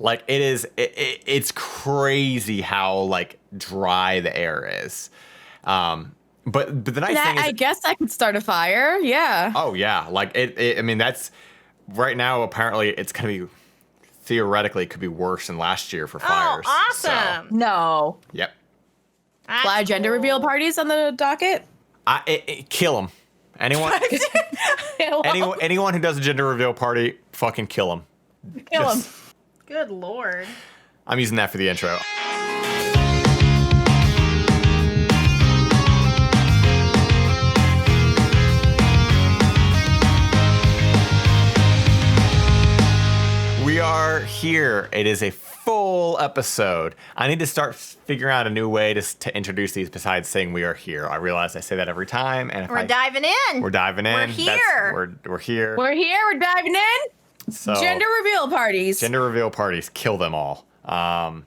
Like it's crazy how like dry the air is. But the nice thing is, I guess I could start a fire. Yeah. oh yeah, like it. I mean, that's right now. Apparently, it's gonna be theoretically could be worse than last year for fires. Oh, awesome. So, No. yep. That's Fly gender cool. reveal parties on the docket. Kill them. Anyone who does a gender reveal party, fucking kill them. Kill him. Good Lord. I'm using that for the intro. We are here. It is a full episode. I need to start figuring out a new way to introduce these besides saying we are here. I realize I say that every time. And We're diving in. We're diving in. We're here. We're here. We're here. We're diving in. So, Gender reveal parties. Gender reveal parties. Kill them all. I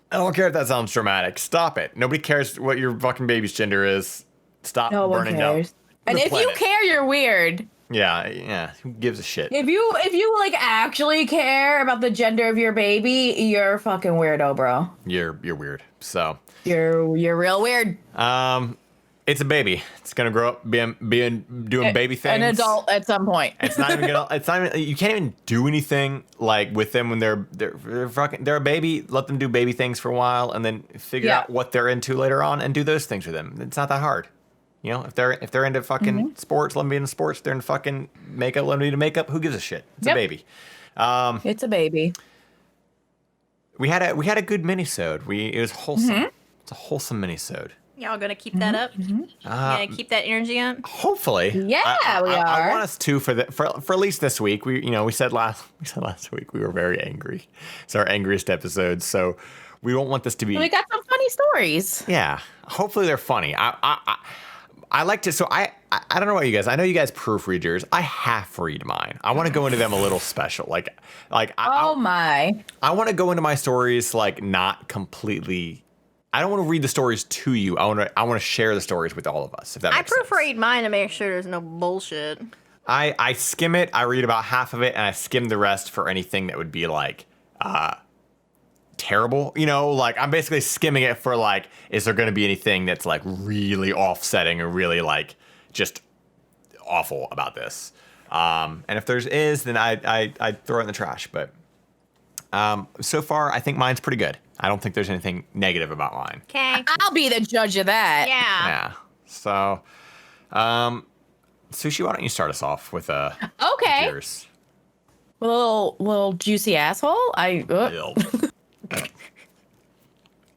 don't care if that sounds dramatic. Stop it. Nobody cares what your fucking baby's gender is. Stop No one burning cares. down. And the if you planet. weird. You're weird. Yeah. Who gives a shit? If you like actually care about the gender of your baby, you're a fucking weirdo, bro. You're weird. So You're real weird. it's a baby. It's gonna grow up doing baby things. An adult at some point. It's not even gonna. It's not even. You can't even do anything like with them when they're a baby. Let them do baby things for a while, and then figure out what they're into later on, and do those things with them. It's not that hard. You know, if they're into fucking sports, let them be into sports. If they're into fucking makeup, let them be into makeup. Who gives a shit? It's a baby. It's a baby. We had a good minisode. It was wholesome. It's a wholesome minisode. Y'all gonna keep that up? Gonna keep that energy up? Hopefully. Yeah, we are. I want us to for at least this week. We said last week we were very angry. It's our angriest episode, so we don't want this to be. We got some funny stories. Yeah. Hopefully they're funny. I like to. So I don't know about you guys. I know you guys proofreaders. I half read mine. I want to go into them a little special. Like My. I want to go into my stories like not completely. I don't want to read the stories to you. I want to share the stories with all of us. If that makes sense. proofread mine to make sure there's no bullshit. I skim it. I read about half of it, and I skim the rest for anything that would be like terrible. You know, like I'm basically skimming it for like, is there going to be anything that's like really offsetting or really like just awful about this? And if there's then I throw it in the trash. But so far, I think mine's pretty good. I don't think there's anything negative about mine. Okay. I'll be the judge of that. Yeah. Yeah. So, Sushie, why don't you start us off with Okay. yours? Little juicy asshole. Ew.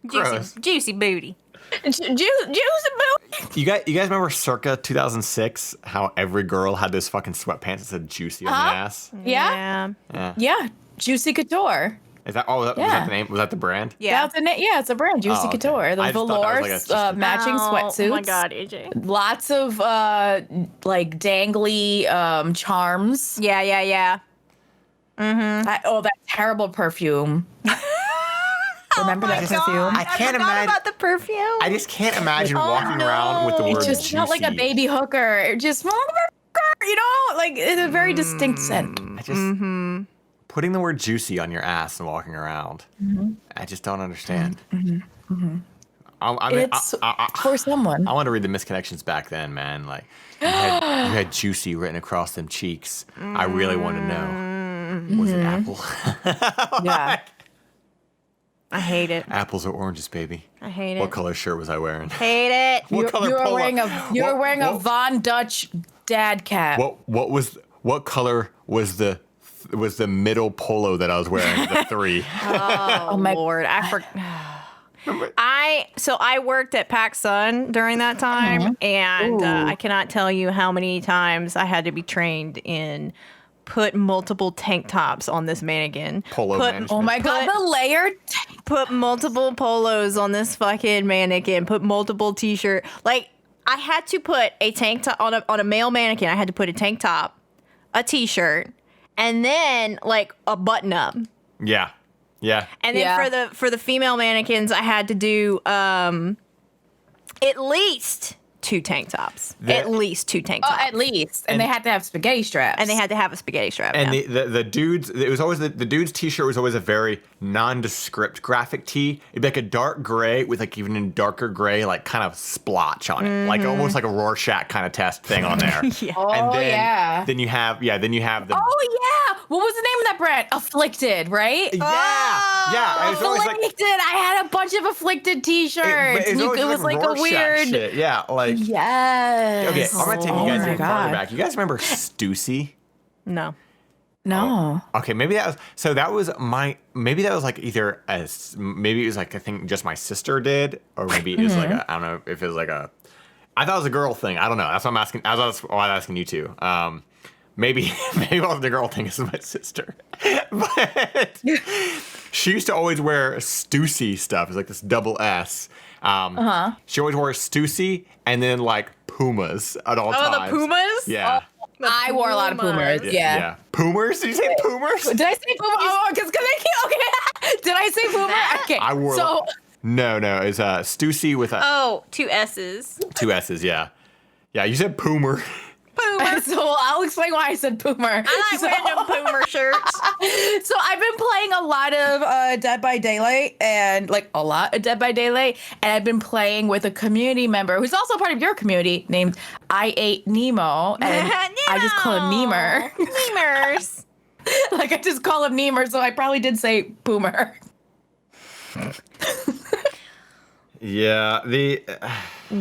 Gross. Juicy booty. Juicy boo. You guys remember circa 2006 how every girl had those fucking sweatpants that said juicy on the ass? Yeah. Yeah. Yeah. Juicy Couture. Is that was that the name? Was that the brand? Yeah. That's it's a brand. Juicy Oh, okay. Couture. The I just thought that velour was like matching sweatsuits. Oh my God, AJ. Lots of like dangly charms. Yeah. That terrible perfume. Remember that perfume? I can't forgot imagine. about the perfume. I just can't imagine walking around with the word It just juicy. smelled like a baby hooker. It just smelled like a hooker, you know? Like, it's a very distinct scent. I just putting the word juicy on your ass and walking around. I just don't understand. It's for someone. I want to read the misconnections back then, man. Like you had juicy written across them cheeks. I really want to know. Was it apple? Yeah. I hate it. Apples or oranges, baby. I hate What it. color shirt was I wearing? Hate it. What color You were polo? wearing a Von Dutch dad cap. What color was the middle polo that I was wearing? The 3. Oh my- Lord, I forgot. I worked at PacSun during that time, and I cannot tell you how many times I had to be trained in put multiple tank tops on this mannequin. Polo management. Oh my God, the layered. Put multiple polos on this fucking mannequin. Put multiple t-shirt. Like I had to put a tank top on a male mannequin. I had to put a tank top, a t-shirt, and then like a button up. Yeah. And then for the female mannequins, I had to do at least 2 tank tops. At least 2 tank tops. At least. And they had to have spaghetti straps. And they had to have a spaghetti strap. And yeah. the dudes, it was always the dude's t-shirt was always a very nondescript graphic tee. It'd be like a dark gray with like even a darker gray, like kind of splotch on it, like almost like a Rorschach kind of test thing on there. Yeah. And then, yeah. Then you have the. Oh, yeah. What was the name of that brand? Afflicted, right? Yeah. It was always like. Afflicted. I had a bunch of Afflicted t-shirts. It was like a Rorschach weird. shit. Yeah, like. Yes. Okay, I'm gonna take you guys my even farther God. back. You guys remember Stussy? No. No. Okay, maybe that was maybe that was like either maybe it was like I think just my sister did, or maybe it was like I don't know if it was like I thought it was a girl thing. I don't know. That's what I'm asking. That's why I'm asking you two. Maybe it wasn't the girl thing. It's my sister, but she used to always wear Stussy stuff. It's like this double S. She always wore Stussy and then like Pumas at all times. Oh, the Pumas? Yeah. I wore a lot of Pumas. Yeah. Pumas? Did you say Pumas? Did I say Puma? Oh, because I can't. Okay. Did I say Puma? Okay. I wore. So No, it's Stussy with Oh, 2 S's. 2 S's. Yeah. You said Poomer. Puma. So I'll explain why I said Poomer. I like random Puma shirts. So I've been playing a lot of Dead by Daylight and like a lot of Dead by Daylight, and I've been playing with a community member who's also part of your community named I Ate Nemo, and I just call him Nemer. Nemers. Like I just call him Nemer, so I probably did say Poomer. Yeah. You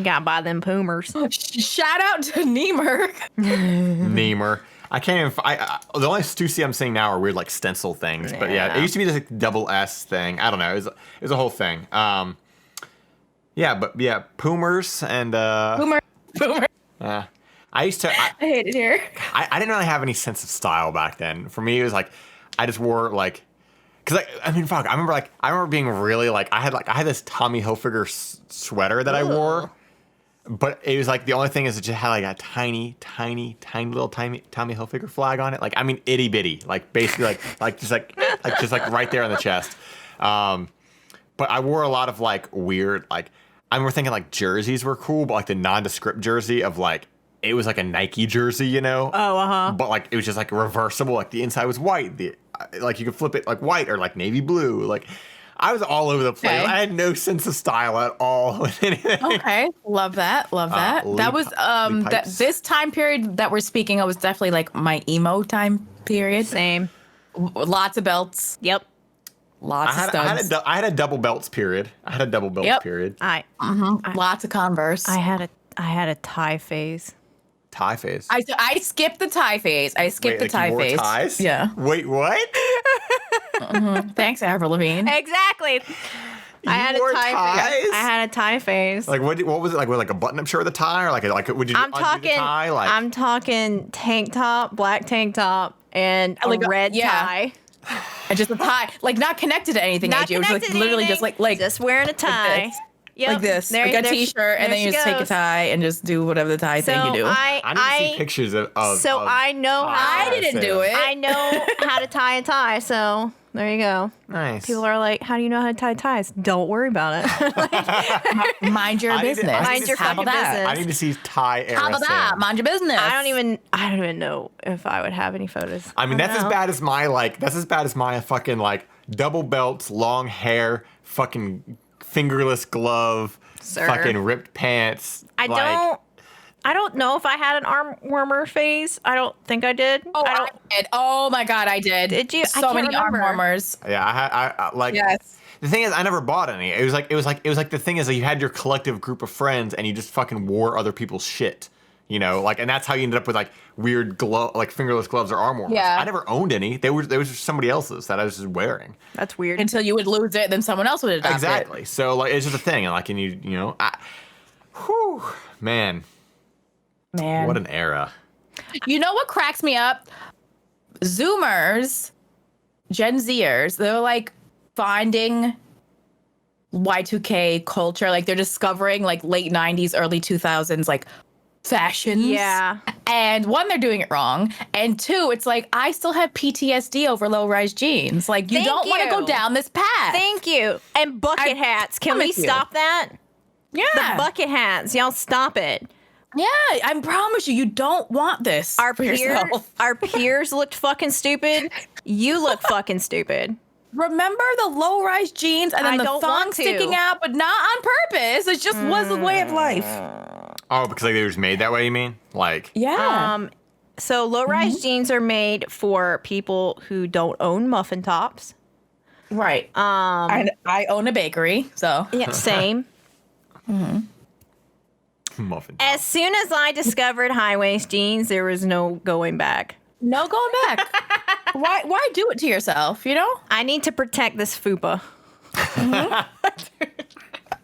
gotta buy them Pumas. Shout out to Nemer. Nemer. I can't even. The only Stussy I'm seeing now are weird like stencil things. But yeah, it used to be this like double S thing. I don't know. It was a whole thing. Poomers and Poomer. I used to. I hate it here. I didn't really have any sense of style back then. For me, it was like I just wore like. Cause I remember being really like I had this Tommy Hilfiger sweater that I wore, but it was like the only thing is it just had like a tiny little Tommy Hilfiger flag on it. Like I mean itty bitty, like basically like just right there on the chest. But I wore a lot of like weird like I remember thinking like jerseys were cool, but like the nondescript jersey of like it was like a Nike jersey, you know? Oh, But like it was just like reversible, like the inside was white. Like you could flip it like white or like navy blue. Like I was all over the place. Okay. I had no sense of style at all with anything. Okay, love that. That was this time period that we're speaking of was definitely like my emo time period. same. Lots of belts, Yep. lots of studs, I had a double belts period. Period. lots of Converse. I had a tie phase. Tie phase. I skipped the tie phase. I skipped the tie you wore phase. ties? Yeah. Wait, what? Thanks, Avril Lavigne. Exactly. I had wore a tie ties? phase. I had a tie phase. Like what was it like? With like a button-up shirt with a tie, or like would you? I'm undo talking. The tie? Like I'm talking tank top, black tank top, and a Like a- red yeah. tie. And just a tie, like not connected to anything. Not AJ. It was like connected to literally anything, just like just wearing a tie. this. Yep. Like this, like a t-shirt, and then you just take a tie and just do whatever the tie thing you do. I need to see pictures of. So I know how. I didn't do it. I know how to tie a tie. So there you go. Nice. People are like, "How do you know how to tie ties?" Don't worry about it. Mind your business. Mind your How fucking about that? business. I need to see tie era. How about that? Sam. Mind your business. I don't even know if I would have any photos. I mean, that's as bad as my fucking like double belts, long hair, fucking fingerless glove, Sir. fucking ripped pants. I don't know if I had an arm warmer phase. I don't think I did. Oh, I did. Oh my god, I did. Did you? I So can't many arm remember. warmers. Yeah, I like. Yes. The thing is, I never bought any. It was like the thing is that you had your collective group of friends and you just fucking wore other people's shit. You know, like, and that's how you ended up with like weird like fingerless gloves or arm warmers. Yeah. I never owned any. They was just somebody else's that I was just wearing. That's weird. Until you would lose it, then someone else would adopt Exactly. So like, it's just a thing, and like, and you know, man, Man. what an era. You know what cracks me up? Zoomers, Gen Zers, they're like finding Y2K culture. Like they're discovering like late 90s, early 2000s, like fashions. Yeah. And one, they're doing it wrong. And two, it's like, I still have PTSD over low-rise jeans. Like, you Thank don't want to you. go down this path. Thank you. And bucket hats. Can we promise you. stop that? Yeah. The bucket hats. Y'all stop it. Yeah, I promise you, you don't want this for yourself. Our peers looked fucking stupid. You look fucking stupid. Remember the low-rise jeans and then the thong sticking out, but not on purpose. It just was the way of life. Oh, because like they were just made that way, you mean? Like, Yeah. So low-rise jeans are made for people who don't own muffin tops. Right. And I own a bakery, so. Yeah, same. muffin. As soon as I discovered high-waist jeans, there was no going back. No going back. Why do it to yourself, you know? I need to protect this fupa.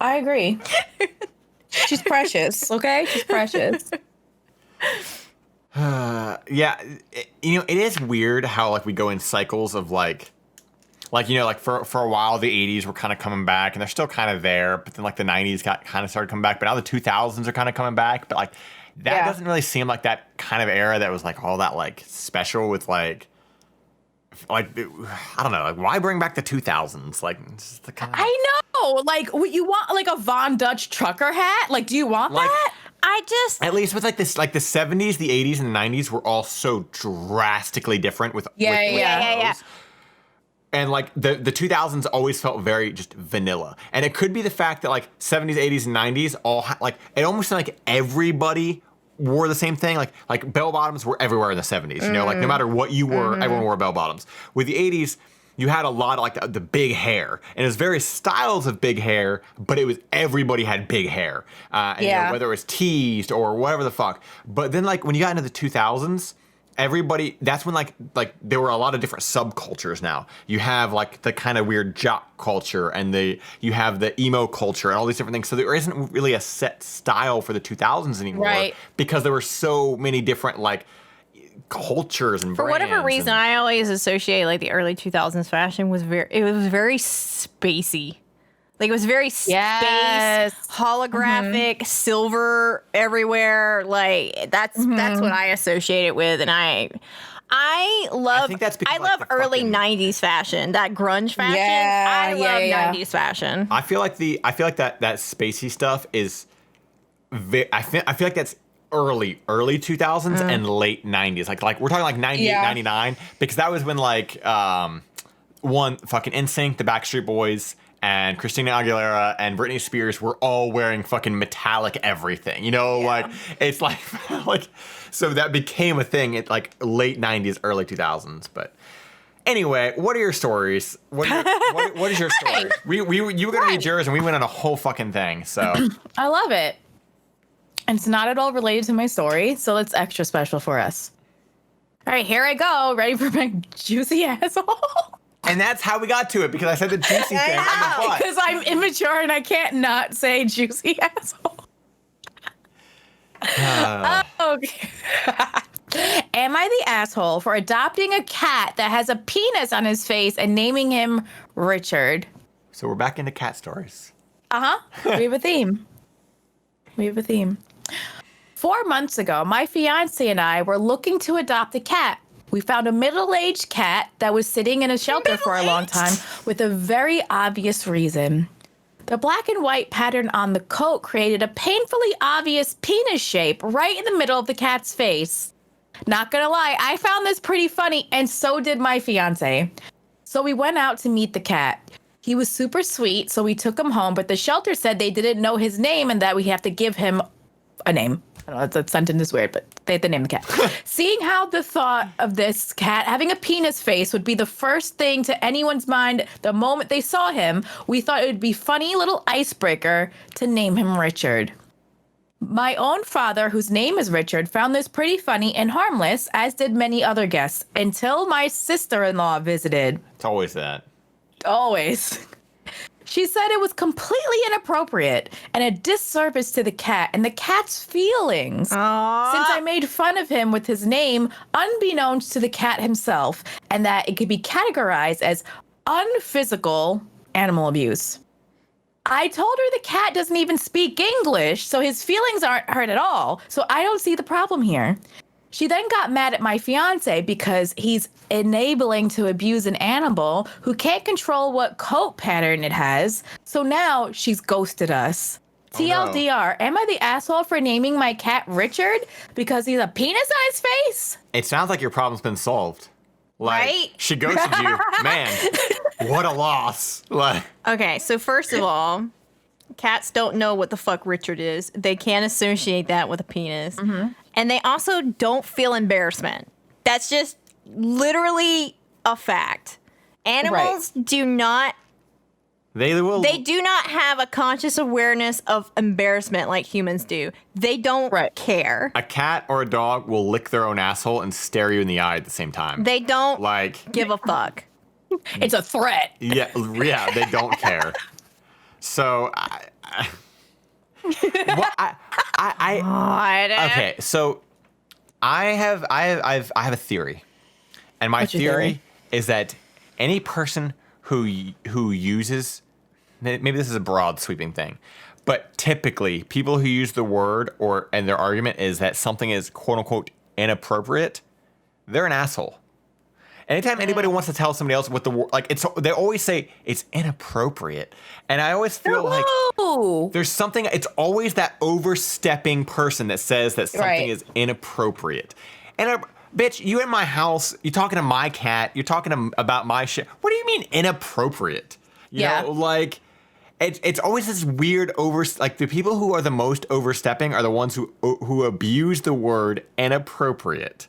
I agree. She's precious, okay? She's precious. Yeah, it is weird how like we go in cycles of like for a while the 80s were kind of coming back and they're still kind of there, but then like the 90s got kind of started coming back, but now the 2000s are kind of coming back, but like that doesn't really seem like that kind of era that was like all that like special with like I don't know, like why bring back the 2000s? Like it's just the kind of, I know, like you want like a Von Dutch trucker hat? Like, do you want that? I just at least with like this, like the 70s, the 80s, and the 90s were all so drastically different with yeah. And like the 2000s always felt very just vanilla, and it could be the fact that like 70s, 80s, and 90s all like it almost seemed like everybody wore the same thing. Like bell bottoms were everywhere in the 70s. You know, like no matter what you were, everyone wore bell bottoms. With the 80s, you had a lot of like the big hair, and it was various styles of big hair, but it was everybody had big hair. And, you know, whether it was teased or whatever the fuck. But then like when you got into the 2000s, everybody, that's when like there were a lot of different subcultures now. You have like the kind of weird jock culture, and you have the emo culture and all these different things. So there isn't really a set style for the 2000s anymore, right? Because there were so many different like cultures and for whatever reason, I always associate like the early 2000s fashion was very spacey. Like it was very space, holographic, silver everywhere. Like that's what I associate it with, and I love early 90s fashion, that grunge fashion. I love 90s fashion. I feel like that spacey stuff is I feel like that's early 2000s and late 90s. Like we're talking like 98, 99, because that was when like one fucking NSYNC, the Backstreet Boys, and Christina Aguilera and Britney Spears were all wearing fucking metallic everything. You know, like it's like so that became a thing at like late 90s, early 2000s. But anyway, what are your stories? What is your story? You were gonna read yours, and we went on a whole fucking thing. So I love it. And it's not at all related to my story, so it's extra special for us. All right, here I go. Ready for my juicy asshole? And that's how we got to it, because I said the juicy thing. Because I'm immature and I can't not say juicy asshole. Okay. Am I the asshole for adopting a cat that has a penis on his face and naming him Richard? So we're back into cat stories. We have a theme. 4 months ago, my fiance and I were looking to adopt a cat. We found a middle-aged cat that was sitting in a shelter for a long time with a very obvious reason. The black and white pattern on the coat created a painfully obvious penis shape right in the middle of the cat's face. Not gonna lie, I found this pretty funny, and so did my fiance. So we went out to meet the cat. He was super sweet, so we took him home, but the shelter said they didn't know his name and that we have to give him a name. I don't know, that sentence is weird, but they had to name the cat. Seeing how the thought of this cat having a penis face would be the first thing to anyone's mind the moment they saw him, we thought it would be funny little icebreaker to name him Richard. My own father, whose name is Richard, found this pretty funny and harmless, as did many other guests, until my sister-in-law visited. It's always that. Always. She said it was completely inappropriate and a disservice to the cat and the cat's feelings. Aww. Since I made fun of him with his name, unbeknownst to the cat himself, and that it could be categorized as unphysical animal abuse. I told her the cat doesn't even speak English, so his feelings aren't hurt at all, so I don't see the problem here. She then got mad at my fiance because he's enabling to abuse an animal who can't control what coat pattern it has. So now she's ghosted us. TLDR, am I the asshole for naming my cat Richard because he's a penis on his face? It sounds like your problem's been solved. Like, Right? she ghosted you. Man, what a loss. Like, Okay, so first of all, cats don't know what the fuck Richard is. They can't associate that with a penis. And they also don't feel embarrassment. That's just literally a fact. Animals do not they will. They do not have a conscious awareness of embarrassment like humans do. They don't care. A cat or a dog will lick their own asshole and stare you in the eye at the same time. They don't like give a fuck. It's a threat. Yeah, they don't care. So okay, so I have a theory, and my What's your theory theory? is that any person who uses, maybe this is a broad sweeping thing, but typically people who use the word and their argument is that something is quote unquote inappropriate, they're an asshole. Anytime anybody wants to tell somebody else what the word, like they always say it's inappropriate, and I always feel like there's something. It's always that overstepping person that says that something is inappropriate. And bitch, you in my house, you're talking to my cat, you're talking about my shit. What do you mean inappropriate? You know, like it's always this weird like the people who are the most overstepping are the ones who abuse the word inappropriate.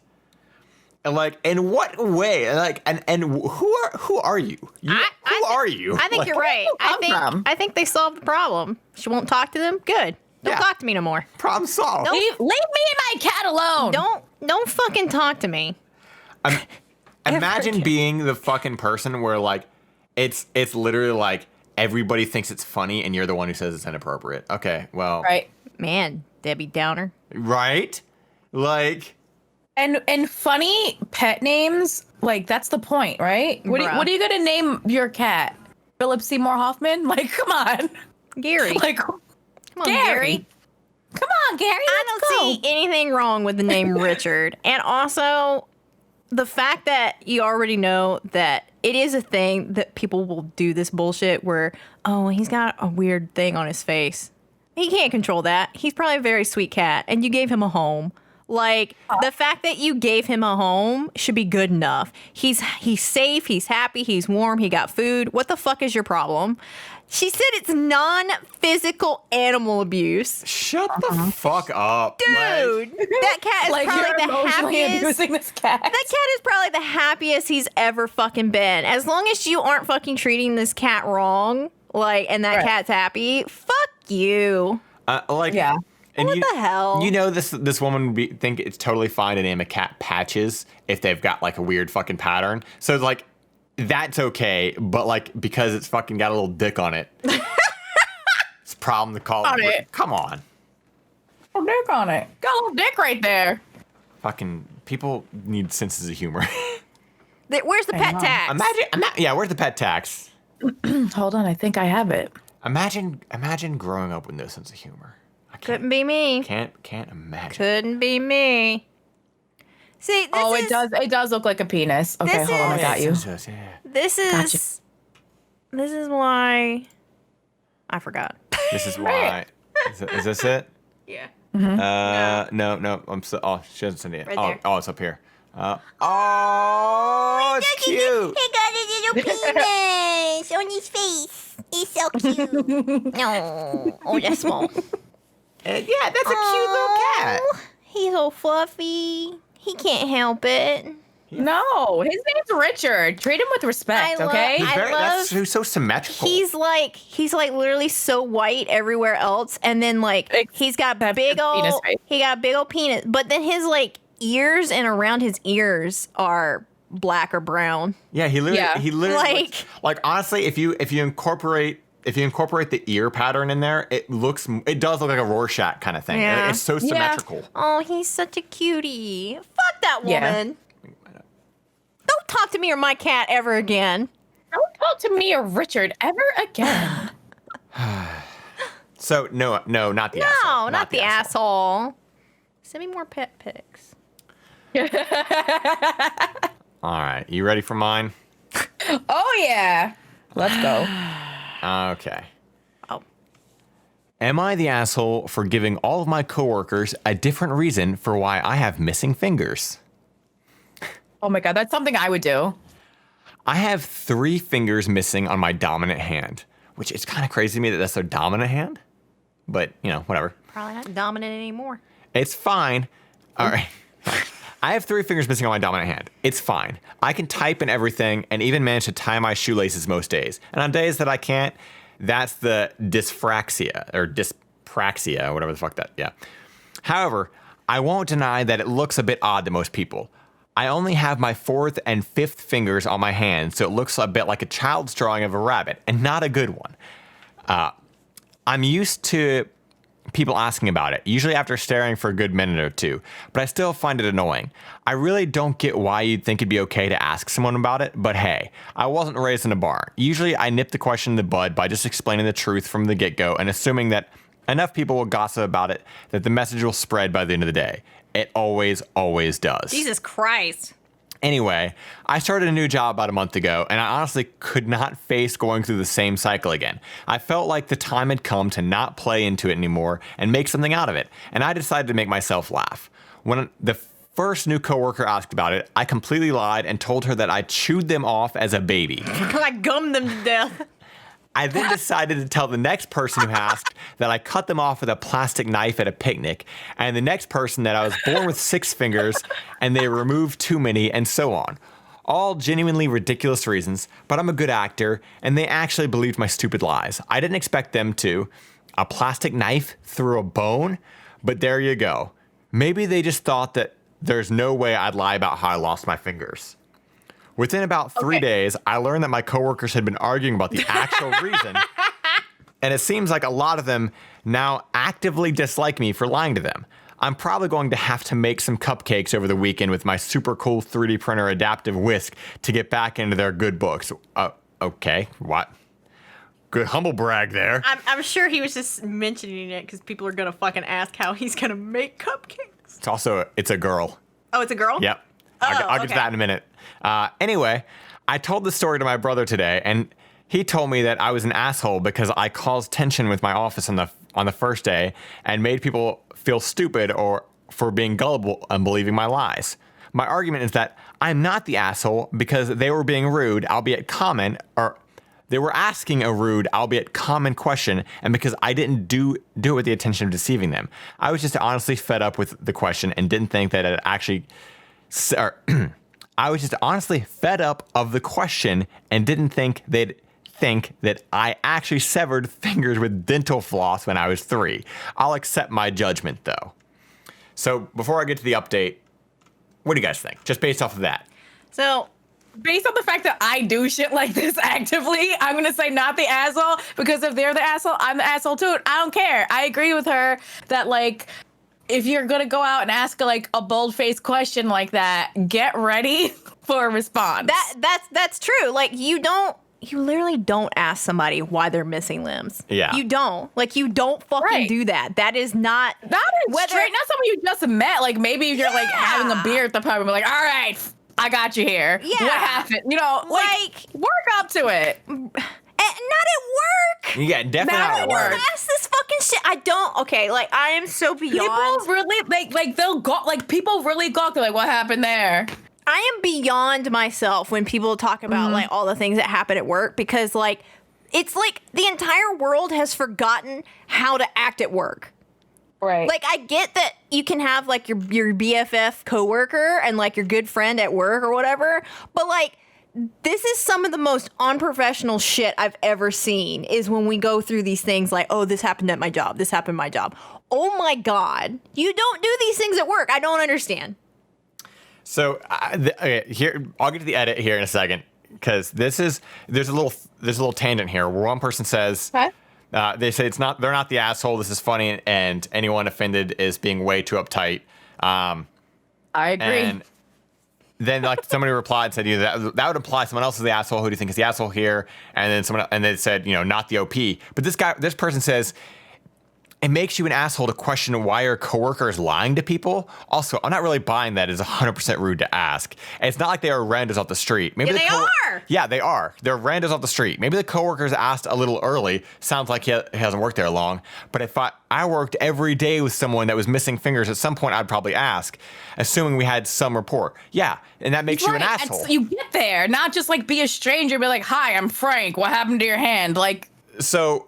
Like, in what way? Like, and who are you? Who are you? I think like, you're right. I think they solved the problem. She won't talk to them. Good. Don't talk to me no more. Problem solved. Leave me and my cat alone. Don't fucking talk to me. Imagine being the fucking person where like it's literally like everybody thinks it's funny and you're the one who says it's inappropriate. Okay, well, Man, Debbie Downer. Right? Like. And funny pet names, like that's the point, right? What are you gonna name your cat? Philip Seymour Hoffman? Like, come on, Gary. Like, Come on, Gary. Come on, Gary. I don't see anything wrong with the name Richard. And also, the fact that you already know that it is a thing that people will do this bullshit where, oh, he's got a weird thing on his face. He can't control that. He's probably a very sweet cat, and you gave him a home. Like, the fact that you gave him a home should be good enough. He's safe, he's happy, he's warm, he got food. What the fuck is your problem? She said it's non-physical animal abuse. Shut the fuck up. Dude, that cat is probably the happiest. Abusing this cat. That cat is probably the happiest he's ever fucking been. As long as you aren't fucking treating this cat wrong, like, and that cat's happy, fuck you. And what the hell? You know, this woman would think it's totally fine to name a cat Patches if they've got like a weird fucking pattern. So like, that's okay, but like because it's fucking got a little dick on it, it's a problem to call it. Come on, a dick on it. Got a little dick right there. Fucking people need senses of humor. Where's the pet tax? Where's the pet tax? Hold on, I think I have it. Imagine growing up with no sense of humor. Couldn't be me. Can't imagine. Couldn't be me. See, it does look like a penis. Okay, hold on, I got you. This is why I forgot. This is why. Is this it? Yeah. No. She hasn't sent it. Right there. Oh, it's up here. It's cute. He got a little penis on his face. He's so cute. No. Oh, that's small. Yeah, that's a cute little cat. He's so fluffy. He can't help it. No, his name's Richard. Treat him with respect, okay? That's so symmetrical. He's like literally so white everywhere else, and then like he's got big old penis, but then his like ears and around his ears are black or brown. Yeah, he literally like honestly, if you incorporate the ear pattern in there, it does look like a Rorschach kind of thing. Yeah. It's so symmetrical. Oh, he's such a cutie. Fuck that woman. Don't talk to me or my cat ever again. Don't talk to me or Richard ever again. So no, not the asshole. No, not the asshole. Send me more pet pics. All right, you ready for mine? Oh yeah, let's go. Okay. Oh. Am I the asshole for giving all of my coworkers a different reason for why I have missing fingers? Oh my God, that's something I would do. I have 3 fingers missing on my dominant hand, which is kind of crazy to me that that's their dominant hand. But, whatever. Probably not dominant anymore. It's fine. All right. I have 3 fingers missing on my dominant hand. It's fine. I can type and everything and even manage to tie my shoelaces most days. And on days that I can't, that's the dyspraxia or dyspraxia, whatever the fuck that, yeah. However, I won't deny that it looks a bit odd to most people. I only have my 4th and 5th fingers on my hand, so it looks a bit like a child's drawing of a rabbit, and not a good one. I'm used to people asking about it, usually after staring for a good minute or two, but I still find it annoying. I really don't get why you'd think it'd be okay to ask someone about it, but hey, I wasn't raised in a bar. Usually I nip the question in the bud by just explaining the truth from the get-go and assuming that enough people will gossip about it that the message will spread by the end of the day. It always, always does. Jesus Christ. Anyway, I started a new job about a month ago, and I honestly could not face going through the same cycle again. I felt like the time had come to not play into it anymore and make something out of it, and I decided to make myself laugh. When the first new coworker asked about it, I completely lied and told her that I chewed them off as a baby. I gummed them to death. I then decided to tell the next person who asked that I cut them off with a plastic knife at a picnic, and the next person that I was born with 6 fingers and they removed too many, and so on. All genuinely ridiculous reasons, but I'm a good actor, and they actually believed my stupid lies. I didn't expect them to. A plastic knife through a bone? But there you go. Maybe they just thought that there's no way I'd lie about how I lost my fingers. Within about 3 days, I learned that my coworkers had been arguing about the actual reason, and it seems like a lot of them now actively dislike me for lying to them. I'm probably going to have to make some cupcakes over the weekend with my super cool 3D printer adaptive whisk to get back into their good books. Okay, what? Good humble brag there. I'm sure he was just mentioning it because people are going to fucking ask how he's going to make cupcakes. It's a girl. Oh, it's a girl? Yep. Oh, I'll get to that in a minute. Anyway, I told the story to my brother today, and he told me that I was an asshole because I caused tension with my office on the first day and made people feel stupid or for being gullible and believing my lies. My argument is that I'm not the asshole because they were being rude, albeit common, or they were asking a rude, albeit common question, and because I didn't do it with the intention of deceiving them. I was just honestly fed up with the question and didn't think that it actually... I was just honestly fed up of the question and didn't think they'd think that I actually severed fingers with dental floss when I was 3. I'll accept my judgment, though. So before I get to the update, what do you guys think? Just based off of that. So, Based on the fact that I do shit like this actively, I'm going to say not the asshole, because if they're the asshole, I'm the asshole too. I don't care. I agree with her that, like, if you're going to go out and ask, like, a bold-faced question like that, get ready for a response. that's true. Like, you literally don't ask somebody why they're missing limbs. Yeah. You don't. Like, you don't fucking do that. That is not... Not someone you just met. Like, maybe if you're, like, having a beer at the pub and be like, all right, I got you here. Yeah. What happened? You know, like work up to it. Not at work. Yeah, definitely not at work. Ask this fucking shit. I don't. Okay, like, I am so beyond. People really, like they'll go, like, people really gawk. They're like, what happened there? I am beyond myself when people talk about, like, all the things that happen at work, because, like, it's like the entire world has forgotten how to act at work. Right. Like, I get that you can have, like, your BFF coworker and, like, your good friend at work or whatever, but, like, this is some of the most unprofessional shit I've ever seen, is when we go through these things like, oh, this happened at my job, this happened at my job. Oh my God. You don't do these things at work. I don't understand. So okay, here, I'll get to the edit here in a second, because there's a little tangent here where one person says, what? They say they're not the asshole. This is funny, and anyone offended is being way too uptight. I agree. And then, like, somebody replied and said, that would imply someone else is the asshole. Who do you think is the asshole here? And then they said, not the OP. But this person says, it makes you an asshole to question why your coworkers lying to people. Also, I'm not really buying that as 100% rude to ask. And it's not like they are randos off the street. Maybe Yeah, they are. Yeah, they are. They're randos off the street. Maybe the coworkers asked a little early. Sounds like he hasn't worked there long. But if I worked every day with someone that was missing fingers, at some point I'd probably ask, assuming we had some rapport. Yeah, and that makes you an asshole. You get there, not just like be a stranger, be like, "Hi, I'm Frank. What happened to your hand?" Like, so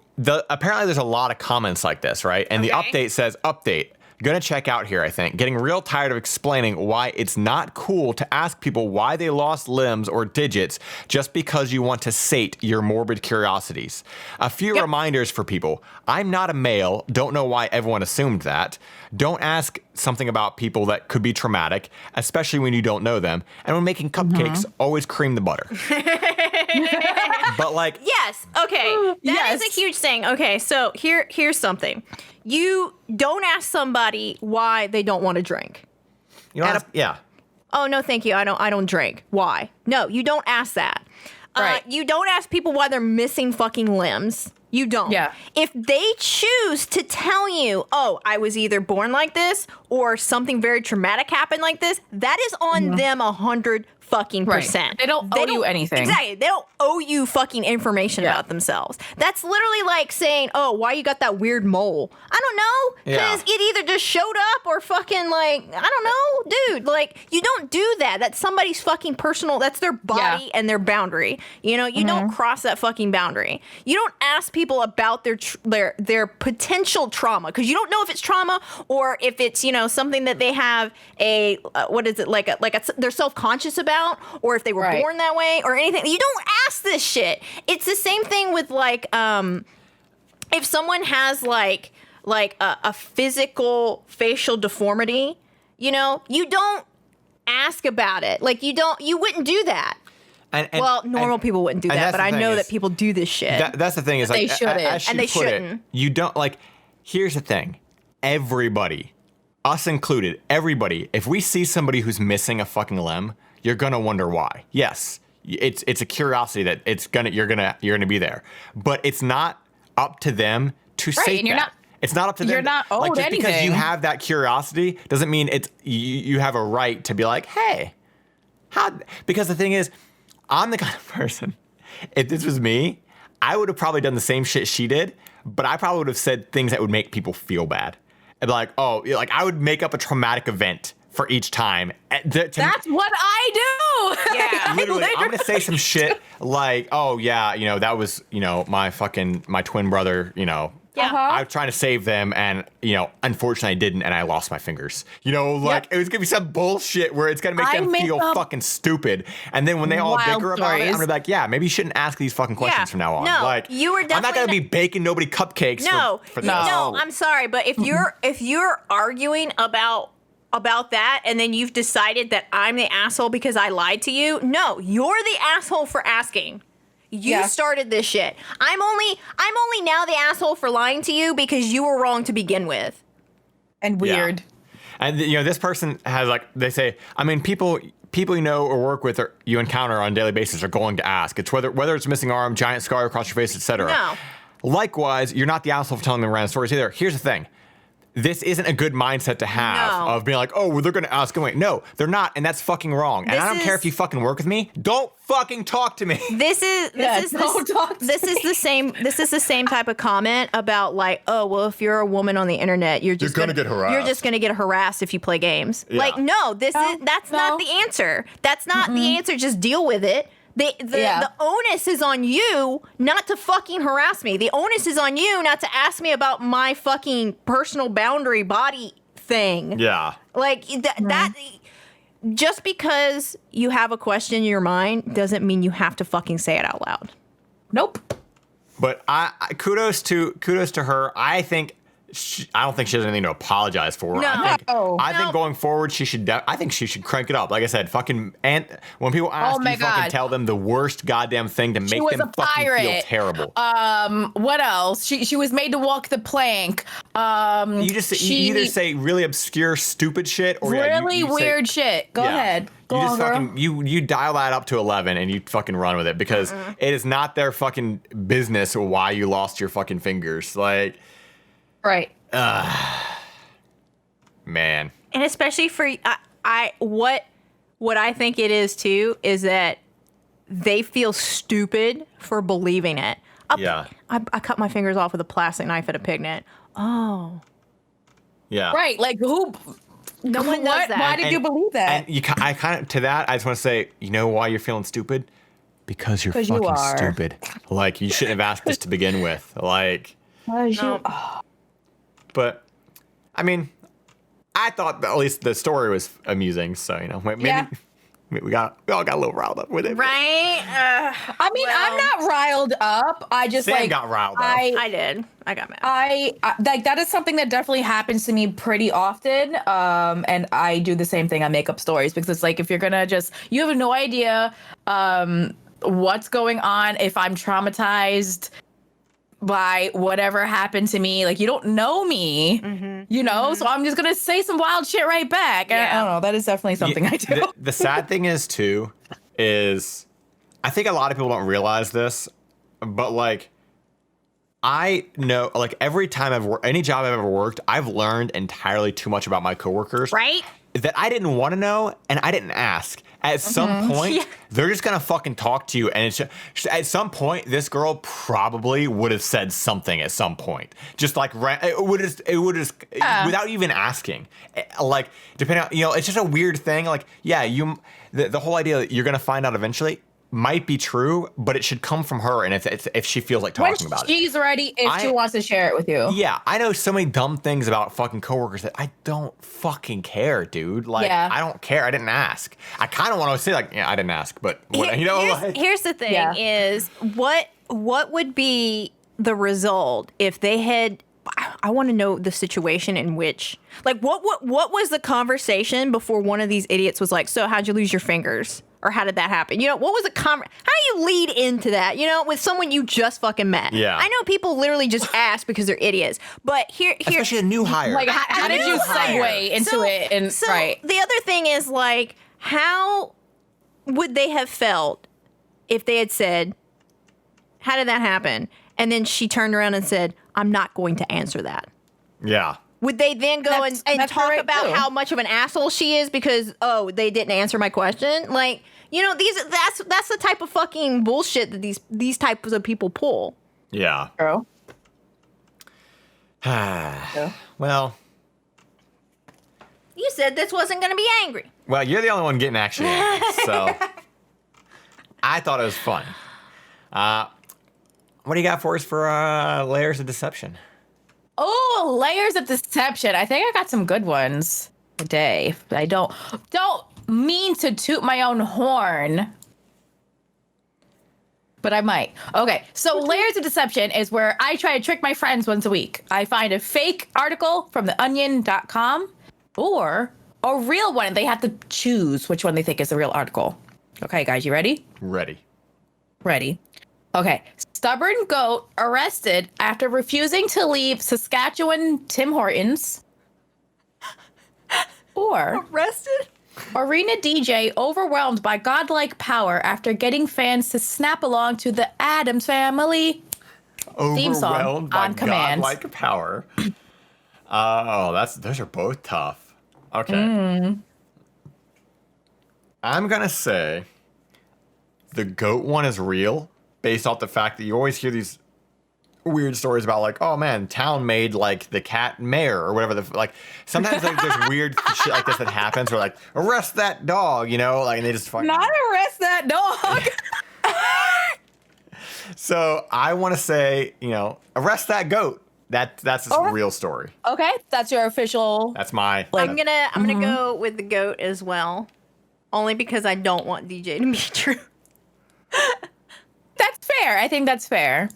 apparently there's a lot of comments like this, right? And the update says, update. Gonna check out here, I think. Getting real tired of explaining why it's not cool to ask people why they lost limbs or digits just because you want to sate your morbid curiosities. A few reminders for people. I'm not a male. Don't know why everyone assumed that. Don't ask something about people that could be traumatic, especially when you don't know them. And when making cupcakes, always cream the butter. But like, yes, okay, that is a huge thing. Okay, so here's something. You don't ask somebody why they don't want to drink. you know, yeah. Oh no, thank you. I don't drink. Why? No, you don't ask that. Right. You don't ask people why they're missing fucking limbs. You don't. Yeah. If they choose to tell you, oh, I was either born like this or something very traumatic happened like this, that is on them 100 fucking percent. They don't owe you anything. Exactly. They don't owe you fucking information about themselves. That's literally like saying, oh, why you got that weird mole? I don't know. Because it either just showed up or fucking like, I don't know, dude. Like, you don't do that. That's somebody's fucking personal, that's their body and their boundary. You know, you don't cross that fucking boundary. You don't ask people about their potential trauma because you don't know if it's trauma or if it's, you know, something that they have a, what is it, like they're self-conscious about, or if they were born that way or anything. You don't ask this shit. It's the same thing with like if someone has like a physical facial deformity, you know, you don't ask about it. Like you wouldn't do that. Well, normal people wouldn't do that, but I know that people do this shit. That's the thing is, like, they shouldn't. And they shouldn't. You don't, like, here's the thing. Everybody, us included, everybody, if we see somebody who's missing a fucking limb, you're gonna wonder why. Yes, it's a curiosity that you're gonna be there, but it's not up to them to say that. It's not up to them. You're not owed like, just anything. because you have that curiosity doesn't mean you have a right to be like, hey, because the thing is, I'm the kind of person, if this was me, I would have probably done the same shit she did, but I probably would have said things that would make people feel bad. And like, oh, like I would make up a traumatic event for each time. That's what I do. Yeah. Literally, I'm going to say some shit like, oh yeah, you know, that was, you know, my twin brother, you know, I was trying to save them, and you know, unfortunately, I didn't, and I lost my fingers. You know, like it was gonna be some bullshit where it's gonna make them feel fucking stupid, and then when they all bicker about it, I'm gonna be like, yeah, maybe you shouldn't ask these fucking questions from now on. No, like, you were definitely I'm not gonna be baking nobody cupcakes. For this. No, I'm sorry, but if you're arguing about that, and then you've decided that I'm the asshole because I lied to you, no, you're the asshole for asking. You started this shit. I'm only now the asshole for lying to you because you were wrong to begin with. And weird. Yeah. And you know, this person has, like, they say, I mean, people you know or work with or you encounter on a daily basis are going to ask. It's whether it's missing arm, giant scar across your face, etc. No. Likewise, you're not the asshole for telling them random stories either. Here's the thing. This isn't a good mindset to have of being like, oh, well, they're going to ask. Wait, no, they're not. And that's fucking wrong. And I don't care if you fucking work with me. Don't fucking talk to me. This is the same type of comment about like, oh, well, if you're a woman on the internet, you're just going to get harassed. You're just going to get harassed if you play games. Yeah. Like, no, that's not the answer. That's not the answer. Just deal with it. The onus is on you not to fucking harass me. The onus is on you not to ask me about my fucking personal boundary body thing. Yeah. Like, that... Just because you have a question in your mind doesn't mean you have to fucking say it out loud. Nope. But I kudos to her. I don't think she has anything to apologize for. No. I think going forward, she should. I think she should crank it up. Like I said, fucking. And when people ask, you fucking tell them the worst goddamn thing to make them fucking feel terrible. What else? She was made to walk the plank. You either say really obscure, stupid shit, or really weird shit. Go ahead. Go on, girl. You dial that up to 11 and you fucking run with it because it is not their fucking business why you lost your fucking fingers. Like. Right. Man. And especially for what I think it is too is that they feel stupid for believing it. Yeah. I cut my fingers off with a plastic knife at a picnic. Oh. Yeah. Right. Like who? No one does that. Why did you believe that? And I kind of, to that, I just want to say, you know why you're feeling stupid? Because you're 'Cause you fucking are. stupid. Like, you shouldn't have asked this to begin with. Like, but, I mean, I thought that at least the story was amusing. So, you know, maybe Yeah. we all got a little riled up with it. Right? I mean, I'm not riled up. I just Sam like got riled up. I did. I got mad. I like that is something that definitely happens to me pretty often. And I do the same thing. I make up stories because it's like if you're gonna you have no idea what's going on, if I'm traumatized by whatever happened to me. Like you don't know me, you know, so I'm just gonna say some wild shit right back. And I don't know. That is definitely something I do. The sad thing is too, is I think a lot of people don't realize this, but like I know, like every time any job I've ever worked, I've learned entirely too much about my coworkers. Right? That I didn't want to know and I didn't ask. At some point, they're just gonna fucking talk to you, and it's just, at some point, this girl probably would have said something at some point, just like it would just without even asking. Like depending on, you know, it's just a weird thing. Like yeah, the whole idea that you're gonna find out eventually might be true, but it should come from her, and if she feels like talking about it. She's ready, if she wants to share it with you. Yeah, I know so many dumb things about fucking coworkers that I don't fucking care, dude. Like, I don't care. I didn't ask. I kind of want to say like, yeah, I didn't ask, but what, you know, here's the thing: is what would be the result if they had? I want to know the situation in which, like, what was the conversation before one of these idiots was like, "So, how'd you lose your fingers?" Or how did that happen? You know, what was the how do you lead into that, you know, with someone you just fucking met? Yeah. I know people literally just ask because they're idiots. But here especially a new hire. Like, how did you segue into it? And so right. The other thing is, like, how would they have felt if they had said, how did that happen? And then she turned around and said, I'm not going to answer that. Yeah. Would they then go and talk right about too. how much of an asshole she is because, oh, they didn't answer my question? Like, you know, that's the type of fucking bullshit that these types of people pull. Yeah. Girl. Well, You said this wasn't going to be angry. well, you're the only one getting actually angry, so I thought it was fun. What do you got for us for layers of deception? Oh, layers of deception. I think I got some good ones today. I don't mean to toot my own horn, but I might. Okay, so layers of deception is where I try to trick my friends once a week. I find a fake article from theonion.com or a real one. They have to choose which one they think is the real article. Okay, guys, you ready? Ready. Ready. Okay. Stubborn goat arrested after refusing to leave Saskatchewan Tim Hortons. Or Arrested? arena DJ overwhelmed by godlike power after getting fans to snap along to the Addams Family theme song Overwhelmed by on command. godlike power. Oh, those are both tough. Okay. I'm gonna say the goat one is real, based off the fact that you always hear these weird stories about like, oh man, town made like the cat mayor or whatever. Like sometimes like, there's weird shit like this that happens where like arrest that dog, you know, like and they just fucking. Not arrest that dog. So I want to say, you know, arrest that goat. That's a real story. Okay, that's your official. That's my. I'm gonna go with the goat as well. Only because I don't want DJ to be true. That's fair. I think that's fair.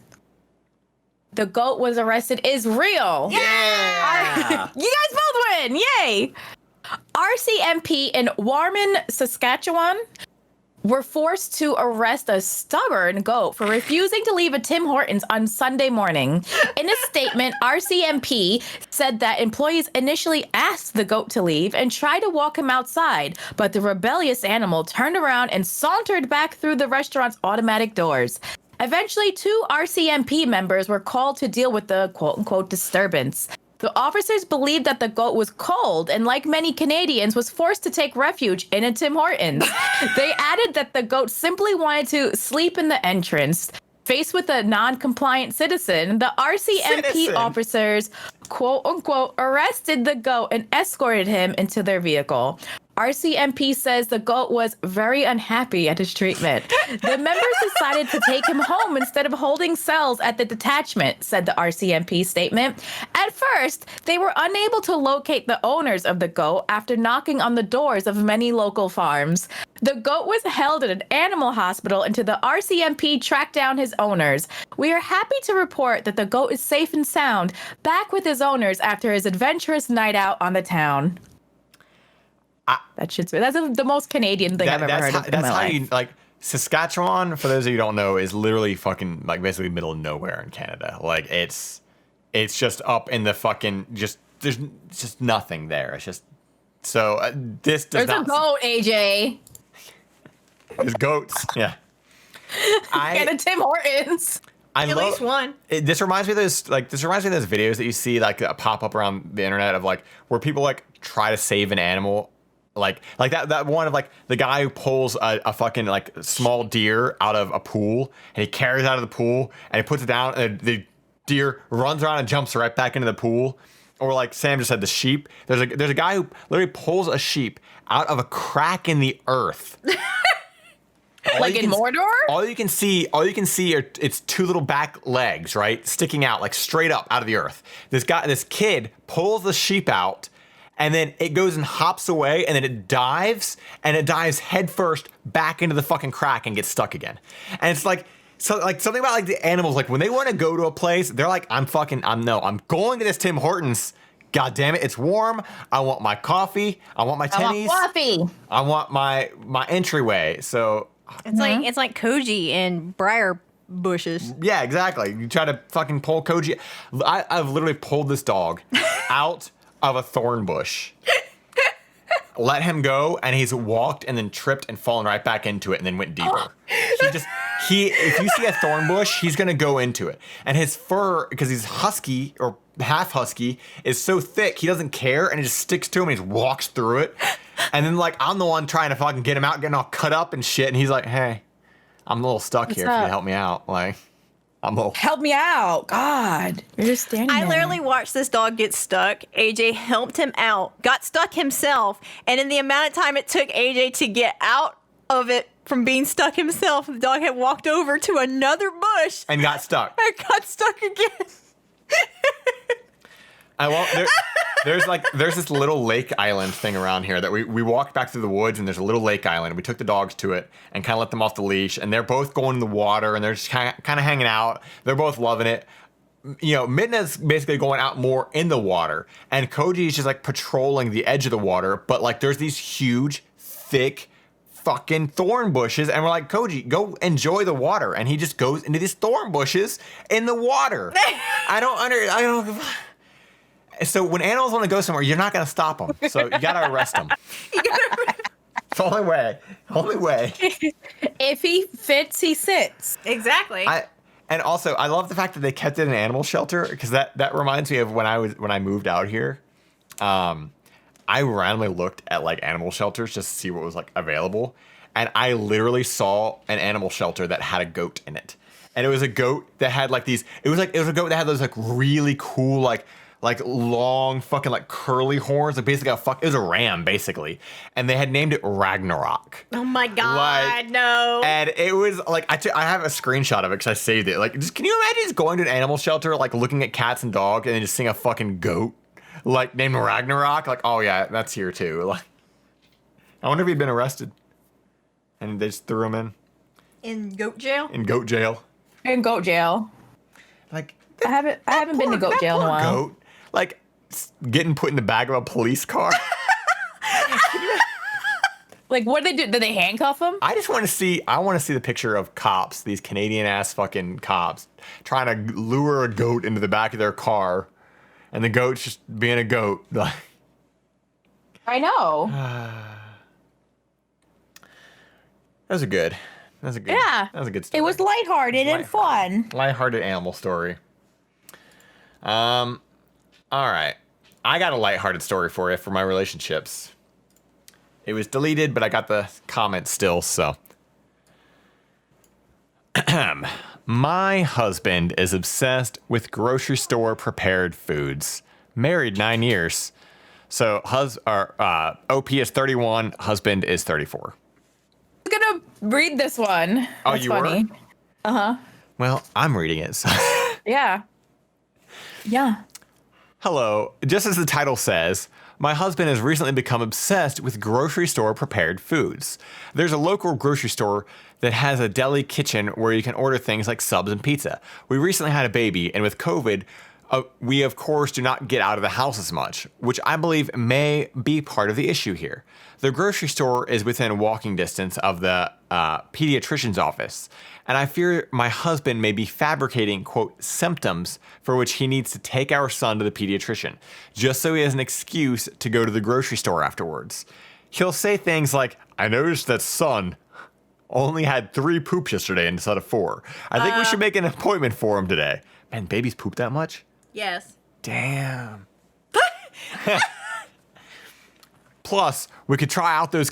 The goat was arrested is real. Yeah. You guys both win. Yay. RCMP in Warman, Saskatchewan were forced to arrest a stubborn goat for refusing to leave a Tim Hortons on Sunday morning. In a statement, RCMP said that employees initially asked the goat to leave and tried to walk him outside, but the rebellious animal turned around and sauntered back through the restaurant's automatic doors. Eventually, 2 RCMP members were called to deal with the quote-unquote disturbance. The officers believed that the goat was cold and, like many Canadians, was forced to take refuge in a Tim Hortons. They added that the goat simply wanted to sleep in the entrance. Faced with a non-compliant citizen, the RCMP officers, quote unquote, arrested the goat and escorted him into their vehicle. RCMP says the goat was very unhappy at his treatment. The members decided to take him home instead of holding cells at the detachment, said the RCMP statement. At first, they were unable to locate the owners of the goat after knocking on the doors of many local farms. The goat was held at an animal hospital until the RCMP tracked down his owners. We are happy to report that the goat is safe and sound, back with his owners after his adventurous night out on the town. That's the most Canadian thing I've ever heard of in my life. Like, Saskatchewan, for those of you who don't know, is literally fucking, like, basically middle of nowhere in Canada. Like, it's just up in the fucking, there's just nothing there. It's just, so this does There's a goat, AJ. There's goats, yeah. And a Tim Hortons. At least one. This reminds me of those videos that you see, like, that pop up around the internet of, like, where people, like, try to save an animal. Like that one of, like, the guy who pulls a fucking, like, small deer out of a pool, and he carries it out of the pool and he puts it down, and the deer runs around and jumps right back into the pool. Or, like Sam just said, the sheep. There's a guy who literally pulls a sheep out of a crack in the earth. Like in Mordor? All you can see are its two little back legs, right, sticking out, like, straight up out of the earth. This kid pulls the sheep out. And then it goes and hops away, and then it dives head first back into the fucking crack and gets stuck again. And it's like, something about, like, the animals, like, when they want to go to a place, they're like, I'm going to this Tim Hortons. God damn it, it's warm. I want my coffee. I want my tennies. I want coffee. I want my entryway. So It's like Koji and briar bushes. yeah, exactly. You try to fucking pull Koji. I've literally pulled this dog out of a thorn bush, let him go, and he's walked and then tripped and fallen right back into it and then went deeper. If you see a thorn bush, he's gonna go into it. And his fur, because he's husky or half husky, is so thick he doesn't care, and it just sticks to him and he just walks through it. And then, like, I'm the one trying to fucking get him out, getting all cut up and shit, and he's like, hey, I'm a little stuck here. Can you help me out? Like, help me out. God, you're just standing there. I literally watched this dog get stuck. AJ helped him out, got stuck himself, and in the amount of time it took AJ to get out of it from being stuck himself, the dog had walked over to another bush and got stuck. And got stuck again. There's this little lake island thing around here that we walked back through the woods, and there's a little lake island. We took the dogs to it and kind of let them off the leash, and they're both going in the water, and they're just kind of hanging out. They're both loving it. You know, Midna's basically going out more in the water, and Koji's just, like, patrolling the edge of the water, but, like, there's these huge, thick fucking thorn bushes, and we're like, Koji, go enjoy the water, and he just goes into these thorn bushes in the water. I don't. So when animals want to go somewhere, you're not going to stop them. So you got to arrest them. It's the only way. Only way. If he fits, he sits. Exactly. And also, I love the fact that they kept it in an animal shelter, because that reminds me of when I moved out here. I randomly looked at, like, animal shelters just to see what was, like, available, and I literally saw an animal shelter that had a goat in it, and it was a goat that had, like, these. It was a goat that had those, like, really cool, like long fucking, like, curly horns, like, basically it was a ram, basically, and they had named it Ragnarok. Oh my god, like, no! And it was like I have a screenshot of it because I saved it. Like, can you imagine just going to an animal shelter, like, looking at cats and dogs, and then just seeing a fucking goat, like, named Ragnarok? Like, oh yeah, that's here too. Like, I wonder if he'd been arrested, and they just threw him in goat jail. In goat jail. In goat jail. Like, I haven't been to goat jail in a while. Goat, like, getting put in the back of a police car. Like, what did they do? Did they handcuff him? I want to see the picture of cops, these Canadian ass fucking cops, trying to lure a goat into the back of their car, and the goat's just being a goat. I know. That was a good story. It was lighthearted and fun. Lighthearted animal story. All right. I got a lighthearted story for you for my relationships. It was deleted, but I got the comment still, so. My husband is obsessed with grocery store prepared foods. Married 9 years. So OP is 31, husband is 34. I'm gonna read this one. Oh, That's you funny. were? Uh-huh. Well, I'm reading it. So. Yeah. Yeah. Hello. Just as the title says, my husband has recently become obsessed with grocery store prepared foods. There's a local grocery store that has a deli kitchen where you can order things like subs and pizza. We recently had a baby, and with COVID, we of course do not get out of the house as much, which I believe may be part of the issue here. The grocery store is within walking distance of the pediatrician's office, and I fear my husband may be fabricating, quote, symptoms for which he needs to take our son to the pediatrician, just so he has an excuse to go to the grocery store afterwards. He'll say things like, I noticed that son only had 3 poops yesterday instead of 4. I think we should make an appointment for him today. Man, babies poop that much? Yes. Damn. Plus, we could try out those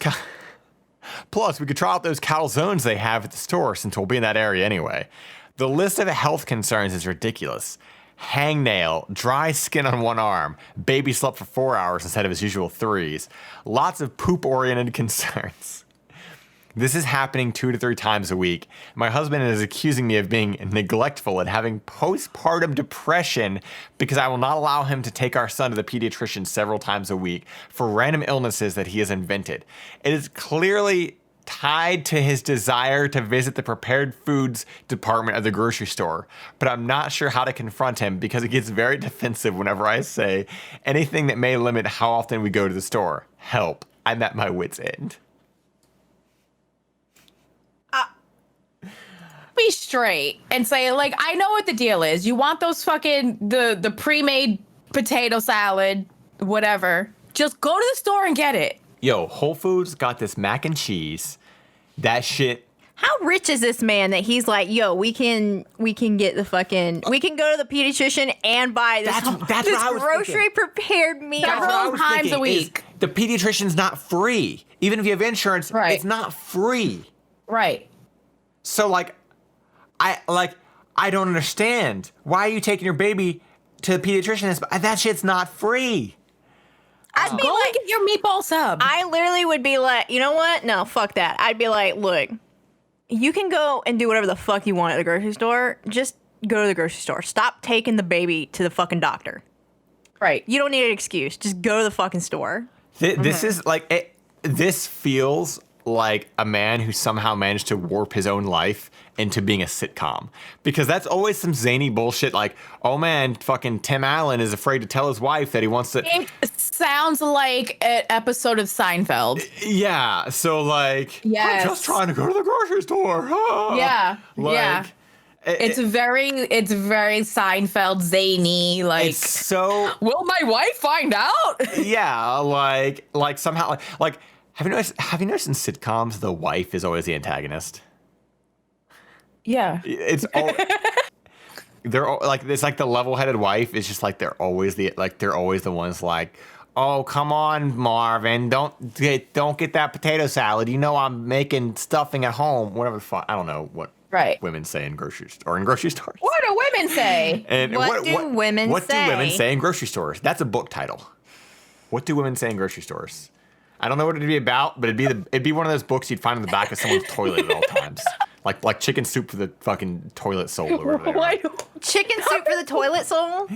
calzones they have at the store since we'll be in that area anyway. The list of health concerns is ridiculous. Hangnail, dry skin on one arm, baby slept for 4 hours instead of his usual 3s. Lots of poop-oriented concerns. This is happening 2 to 3 times a week. My husband is accusing me of being neglectful and having postpartum depression because I will not allow him to take our son to the pediatrician several times a week for random illnesses that he has invented. It is clearly tied to his desire to visit the prepared foods department of the grocery store, but I'm not sure how to confront him because he gets very defensive whenever I say anything that may limit how often we go to the store. Help. I'm at my wit's end. Be straight and say, like, I know what the deal is. You want those fucking the pre-made potato salad, whatever. Just go to the store and get it. Yo, Whole Foods got this mac and cheese. That shit. How rich is this man that he's like, yo, we can get the fucking, we can go to the pediatrician and buy this, That's what I was grocery thinking. prepared meal. That's what I Several was times thinking a week. is the pediatrician's not free. Even if you have insurance, Right. it's not free. Right. So I don't understand. Why are you taking your baby to the pediatrician? That shit's not free. I'd be Go like, and get your meatball sub. I literally would be like, you know what? No, fuck that. I'd be like, look, you can go and do whatever the fuck you want at the grocery store. Just go to the grocery store. Stop taking the baby to the fucking doctor. Right. You don't need an excuse. Just go to the fucking store. This is like this feels like a man who somehow managed to warp his own life into being a sitcom, because that's always some zany bullshit like, oh man, fucking Tim Allen is afraid to tell his wife that he wants to. It sounds like an episode of Seinfeld. Yeah, so like, Yes. I'm just trying to go to the grocery store. Ah. Yeah. Like, Yeah. It's very Seinfeld zany, like, it's so will my wife find out? yeah, like somehow like have you noticed in sitcoms the wife is always the antagonist? Yeah. It's all they're all, like, it's like the level-headed wife is just like they're always the ones like, oh come on Marvin, don't get that potato salad. You know I'm making stuffing at home. Whatever the fuck, I don't know what Right. women say in grocery stores. What do women say? And What do women What do women say? say in grocery stores? That's a book title. What do women say in grocery stores? I don't know what it'd be about, but it'd be one of those books you'd find in the back of someone's toilet at all times. Like chicken soup for the fucking toilet soul over there. Why- Chicken soup for the toilet soul?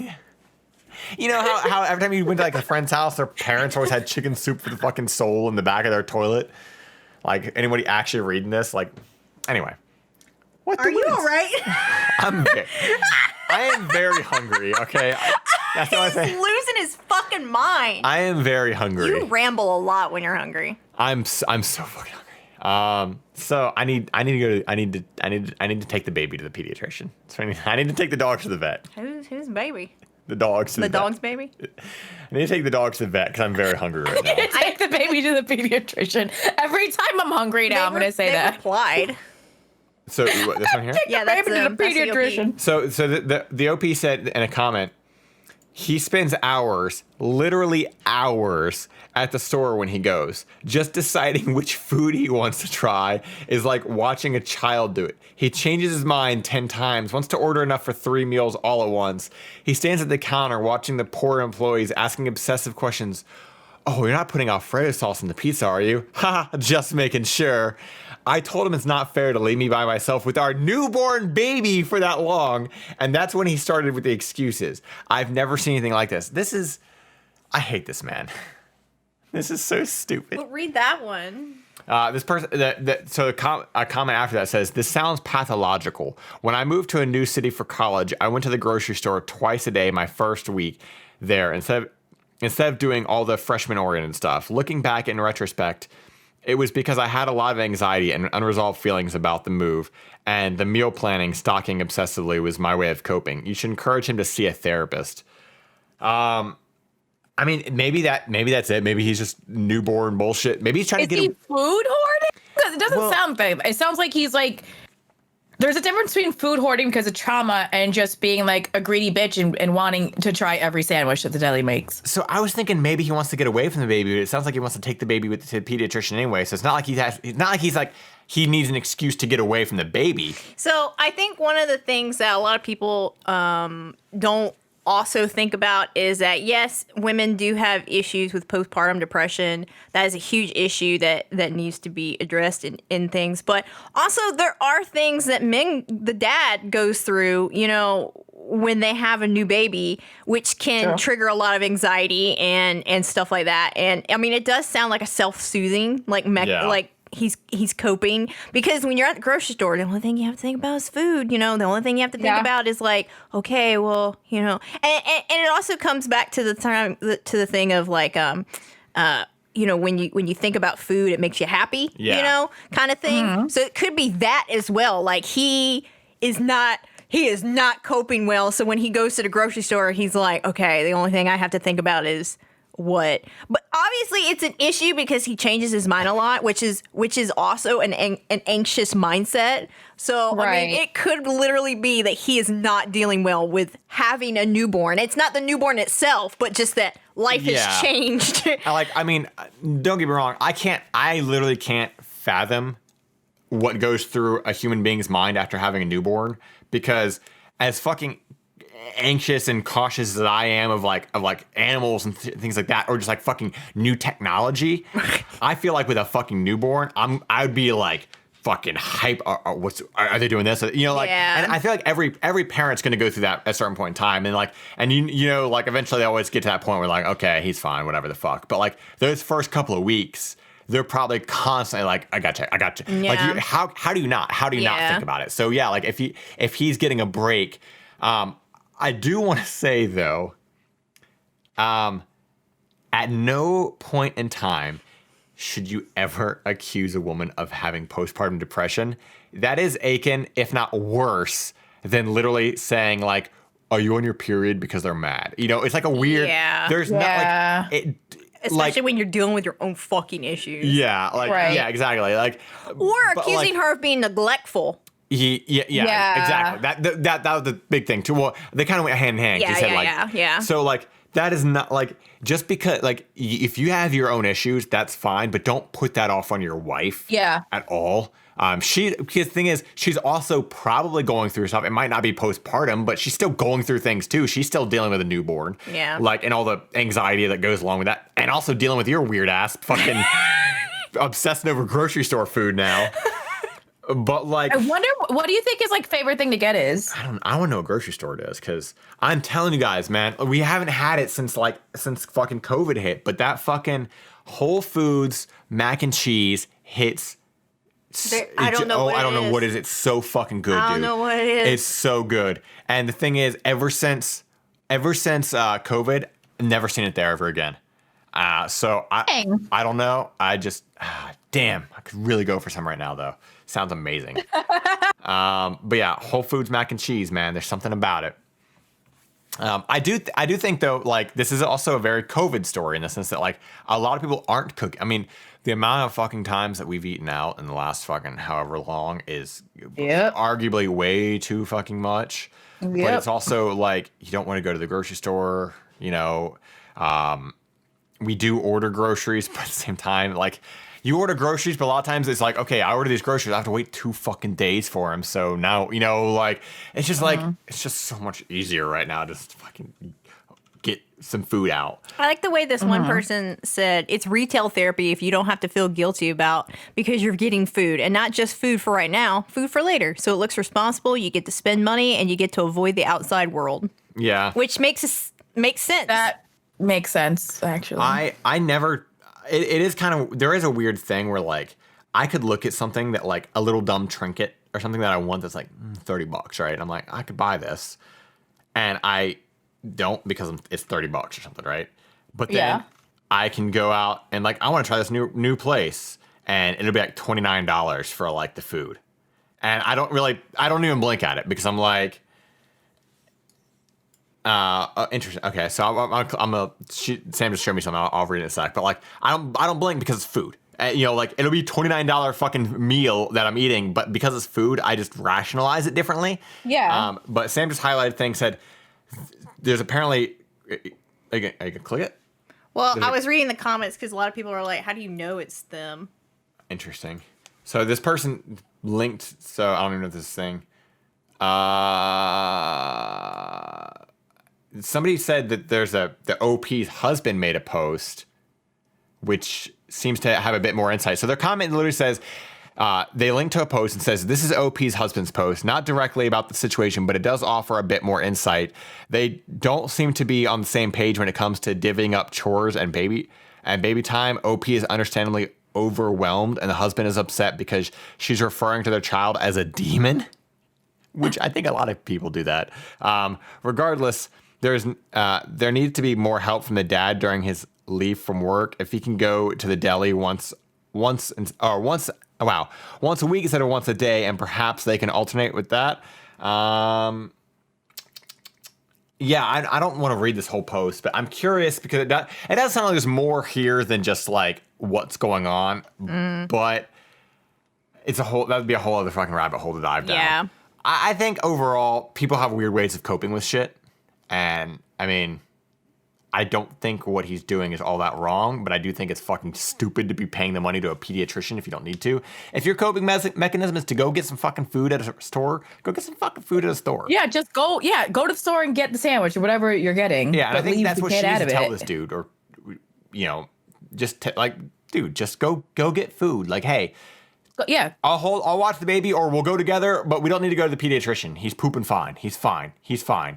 You know how every time you went to like a friend's house, their parents always had chicken soup for the fucking soul in the back of their toilet? Like, anybody actually reading this? Like, anyway. What Are you all right? I am very hungry, okay? That's the only He's thing. losing his fucking mind. I am very hungry. You ramble a lot when you're hungry. I'm so fucking hungry. So I need to take the baby to the pediatrician. So I need to take the dogs to the vet. Who's baby? The dogs to the vet. dog's baby? I need to take the dogs to the vet because I'm very hungry right now. Take the baby to the pediatrician. Every time I'm hungry now, I'm going to say they that. replied. So what, this one here? Yeah, that's Baby to the that's the OP. pediatrician. So the OP said in a comment, he spends hours, literally hours, at the store when he goes. Just deciding which food he wants to try is like watching a child do it. He changes his mind 10 times, wants to order enough for 3 meals all at once. He stands at the counter watching the poor employees asking obsessive questions. Oh, you're not putting Alfredo sauce in the pizza, are you? Ha, just making sure. I told him it's not fair to leave me by myself with our newborn baby for that long. And that's when he started with the excuses. I've never seen anything like this. I hate this man. This is so stupid. But read that one. This person, a comment after that says, this sounds pathological. When I moved to a new city for college, I went to the grocery store twice a day my first week there instead of doing all the freshman-oriented stuff. Looking back in retrospect, it was because I had a lot of anxiety and unresolved feelings about the move, and the meal planning, stocking obsessively was my way of coping. You should encourage him to see a therapist. I mean, maybe that's it. Maybe he's just newborn bullshit. Maybe he's trying to get Is he food hoarding? Because it doesn't sound big. It sounds like he's like. There's a difference between food hoarding because of trauma and just being like a greedy bitch and wanting to try every sandwich that the deli makes. So I was thinking maybe he wants to get away from the baby, but it sounds like he wants to take the baby to the pediatrician anyway. So it's not like he needs an excuse to get away from the baby. So I think one of the things that a lot of people don't also think about is that, yes, women do have issues with postpartum depression. That is a huge issue that needs to be addressed in things. But also there are things that the dad goes through, when they have a new baby, which can trigger a lot of anxiety and stuff like that. And I mean, it does sound like a self-soothing, like he's coping, because when you're at the grocery store, the only thing you have to think about is food. The only thing you have to think about is like, okay, well, and it also comes back to the thing of like, when you think about food, it makes you happy, kind of thing. Mm-hmm. So it could be that as well. Like he is not coping well. So when he goes to the grocery store, he's like, okay, the only thing I have to think about is what. But obviously it's an issue because he changes his mind a lot, which is also an anxious mindset. So right. I mean, it could literally be that he is not dealing well with having a newborn. It's not the newborn itself, but just that life has changed. Don't get me wrong, I literally can't fathom what goes through a human being's mind after having a newborn, because as fucking anxious and cautious as I am of animals and things like that, or just like fucking new technology, I feel like with a fucking newborn, I would be like fucking hype. Are they doing this? And I feel like every parent's gonna go through that at a certain point in time, and eventually they always get to that point where like, okay, he's fine, whatever the fuck. But like those first couple of weeks, they're probably constantly like, I got you. Yeah. Like how do you not think about it? So yeah, like if he's getting a break, I do want to say, though, at no point in time should you ever accuse a woman of having postpartum depression. That is akin, if not worse, than literally saying, like, are you on your period because they're mad? It's like a weird... Yeah. There's not, like... Especially when you're dealing with your own fucking issues. Yeah, yeah, exactly. Like, or accusing her of being neglectful. Yeah, exactly. That was the big thing too. Well, they kind of went hand in hand. Yeah. So like that is not like, just because like if you have your own issues, that's fine, but don't put that off on your wife. Yeah. At all. Because the thing is, she's also probably going through stuff. It might not be postpartum, but she's still going through things too. She's still dealing with a newborn. Yeah. Like, and all the anxiety that goes along with that, and also dealing with your weird ass fucking obsessing over grocery store food now. But like, I wonder, what do you think his like favorite thing to get is? I want to know what grocery store it is, because I'm telling you guys, man, we haven't had it since fucking COVID hit. But that fucking Whole Foods mac and cheese hits. I don't know what it is. It's so fucking good, dude. I don't know what it is. It's so good. And the thing is, ever since COVID, I've never seen it there ever again. So I don't know. I just damn, I could really go for some right now though. Sounds amazing. But yeah, Whole Foods mac and cheese, man. There's something about it. I do think though, like this is also a very COVID story in the sense that like a lot of people aren't cooking. I mean, the amount of fucking times that we've eaten out in the last fucking however long is arguably way too fucking much. Yep. But it's also like you don't want to go to the grocery store You know, we do order groceries, but at the same time, like, you order groceries, but a lot of times it's like, okay, I order these groceries, I have to wait 2 fucking days for them. So now, you know, like, it's just like, it's just so much easier right now to just fucking get some food out. I like the way this one person said it's retail therapy if you don't have to feel guilty about because you're getting food, and not just food for right now, food for later. So it looks responsible. You get to spend money and you get to avoid the outside world. Yeah. Which makes sense. That makes sense, actually. I never, it is kind of, there is a weird thing where, like, I could look at something that, like, a little dumb trinket or something that I want that's like $30, right? And I'm like, I could buy this. And I don't, because it's $30 or something, right? But then I can go out and, like, I want to try this new place, and it'll be like $29 for, like, the food. And I don't even blink at it because I'm like, interesting. Okay, so Sam just showed me something. I'll read it in a sec. But, like, I don't blink because it's food. You know, like, it'll be $29 fucking meal that I'm eating, but because it's food, I just rationalize it differently. Yeah. But Sam just highlighted thing, said there's apparently, I can click it. Well, I was reading the comments because a lot of people are like, "How do you know it's them?" Interesting. So this person linked. So I don't even know if this thing. Somebody said that the OP's husband made a post, which seems to have a bit more insight. So their comment literally says, they link to a post and says, this is OP's husband's post, not directly about the situation, but it does offer a bit more insight. They don't seem to be on the same page when it comes to divvying up chores and baby time. OP is understandably overwhelmed, and the husband is upset because she's referring to their child as a demon, which I think a lot of people do that. Regardless, there needs to be more help from the dad during his leave from work. If he can go to the deli once a week instead of once a day, and perhaps they can alternate with that. I don't want to read this whole post, but I'm curious because it does sound like there's more here than just, like, what's going on, but that'd be a whole other fucking rabbit hole to dive down. Yeah. I think overall people have weird ways of coping with shit, and I mean, I don't think what he's doing is all that wrong, but I do think it's fucking stupid to be paying the money to a pediatrician if you don't need to. If your coping mechanism is to go get some fucking food at a store, go get some fucking food at a store. Yeah, just go to the store and get the sandwich or whatever you're getting. Yeah, and I think that's what she needs to tell it. this dude, or, you know, just dude, just go get food. Like, hey, yeah, I'll watch the baby, or we'll go together, but we don't need to go to the pediatrician. He's pooping fine. He's fine.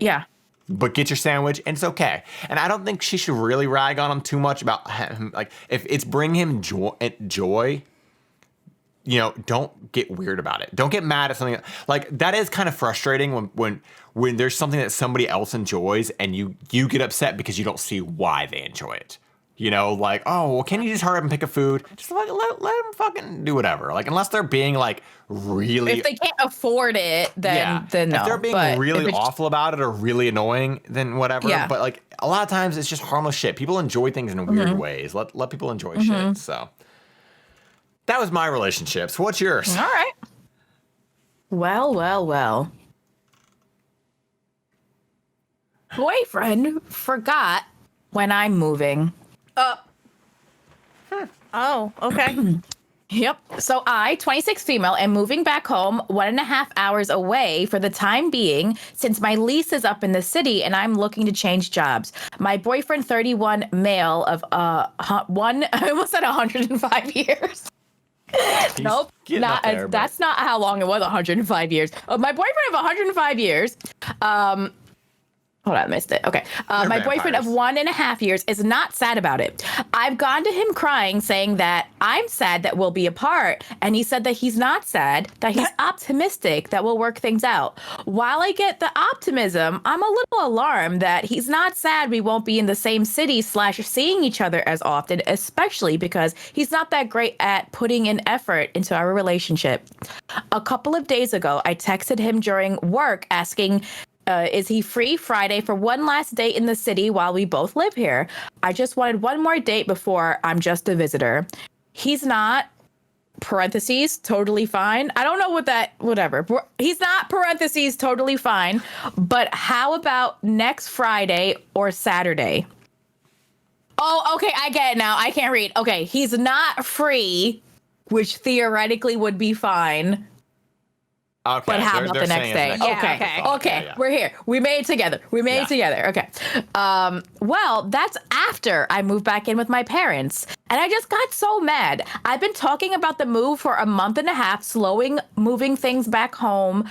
Yeah. But get your sandwich, and it's okay. And I don't think she should really rag on him too much about him. Like, if it's bring him joy, you know, don't get weird about it. Don't get mad at something. Like, that is kind of frustrating when there's something that somebody else enjoys and you get upset because you don't see why they enjoy it. You know, like, oh, well, can you just hurry up and pick a food? Just let them fucking do whatever. Like, unless they're being, like, really... If they can't afford it, then no. If they're being really awful about it or really annoying, then whatever. Yeah. But, like, a lot of times it's just harmless shit. People enjoy things in weird ways. Let people enjoy shit. So that was my relationships. What's yours? All right. Well. Boyfriend forgot when I'm moving. Oh, okay. Yep. So I, 26 female, am moving back home 1.5 hours away for the time being since my lease is up in the city and I'm looking to change jobs. My boyfriend, 31 male of I almost said 105 years. Nope. That's not how long it was, 105 years. My boyfriend of 105 years. Hold on, I missed it. Okay. My boyfriend of 1.5 years is not sad about it. I've gone to him crying, saying that I'm sad that we'll be apart. And he said that he's not sad, that he's optimistic that we'll work things out. While I get the optimism, I'm a little alarmed that he's not sad we won't be in the same city / seeing each other as often, especially because he's not that great at putting in effort into our relationship. A couple of days ago, I texted him during work asking, is he free Friday for one last date in the city while we both live here? I just wanted one more date before I'm just a visitor. He's not. parentheses, totally fine. I don't know what that, whatever. He's not parentheses, totally fine. But how about next Friday or Saturday? Oh, okay, I get it now. I can't read. Okay, he's not free, which theoretically would be fine. Okay, But how about the next day? Okay. Yeah. We're here. We made it together. Okay. Well, that's after I moved back in with my parents. And I just got so mad. I've been talking about the move for a month and a half, moving things back home,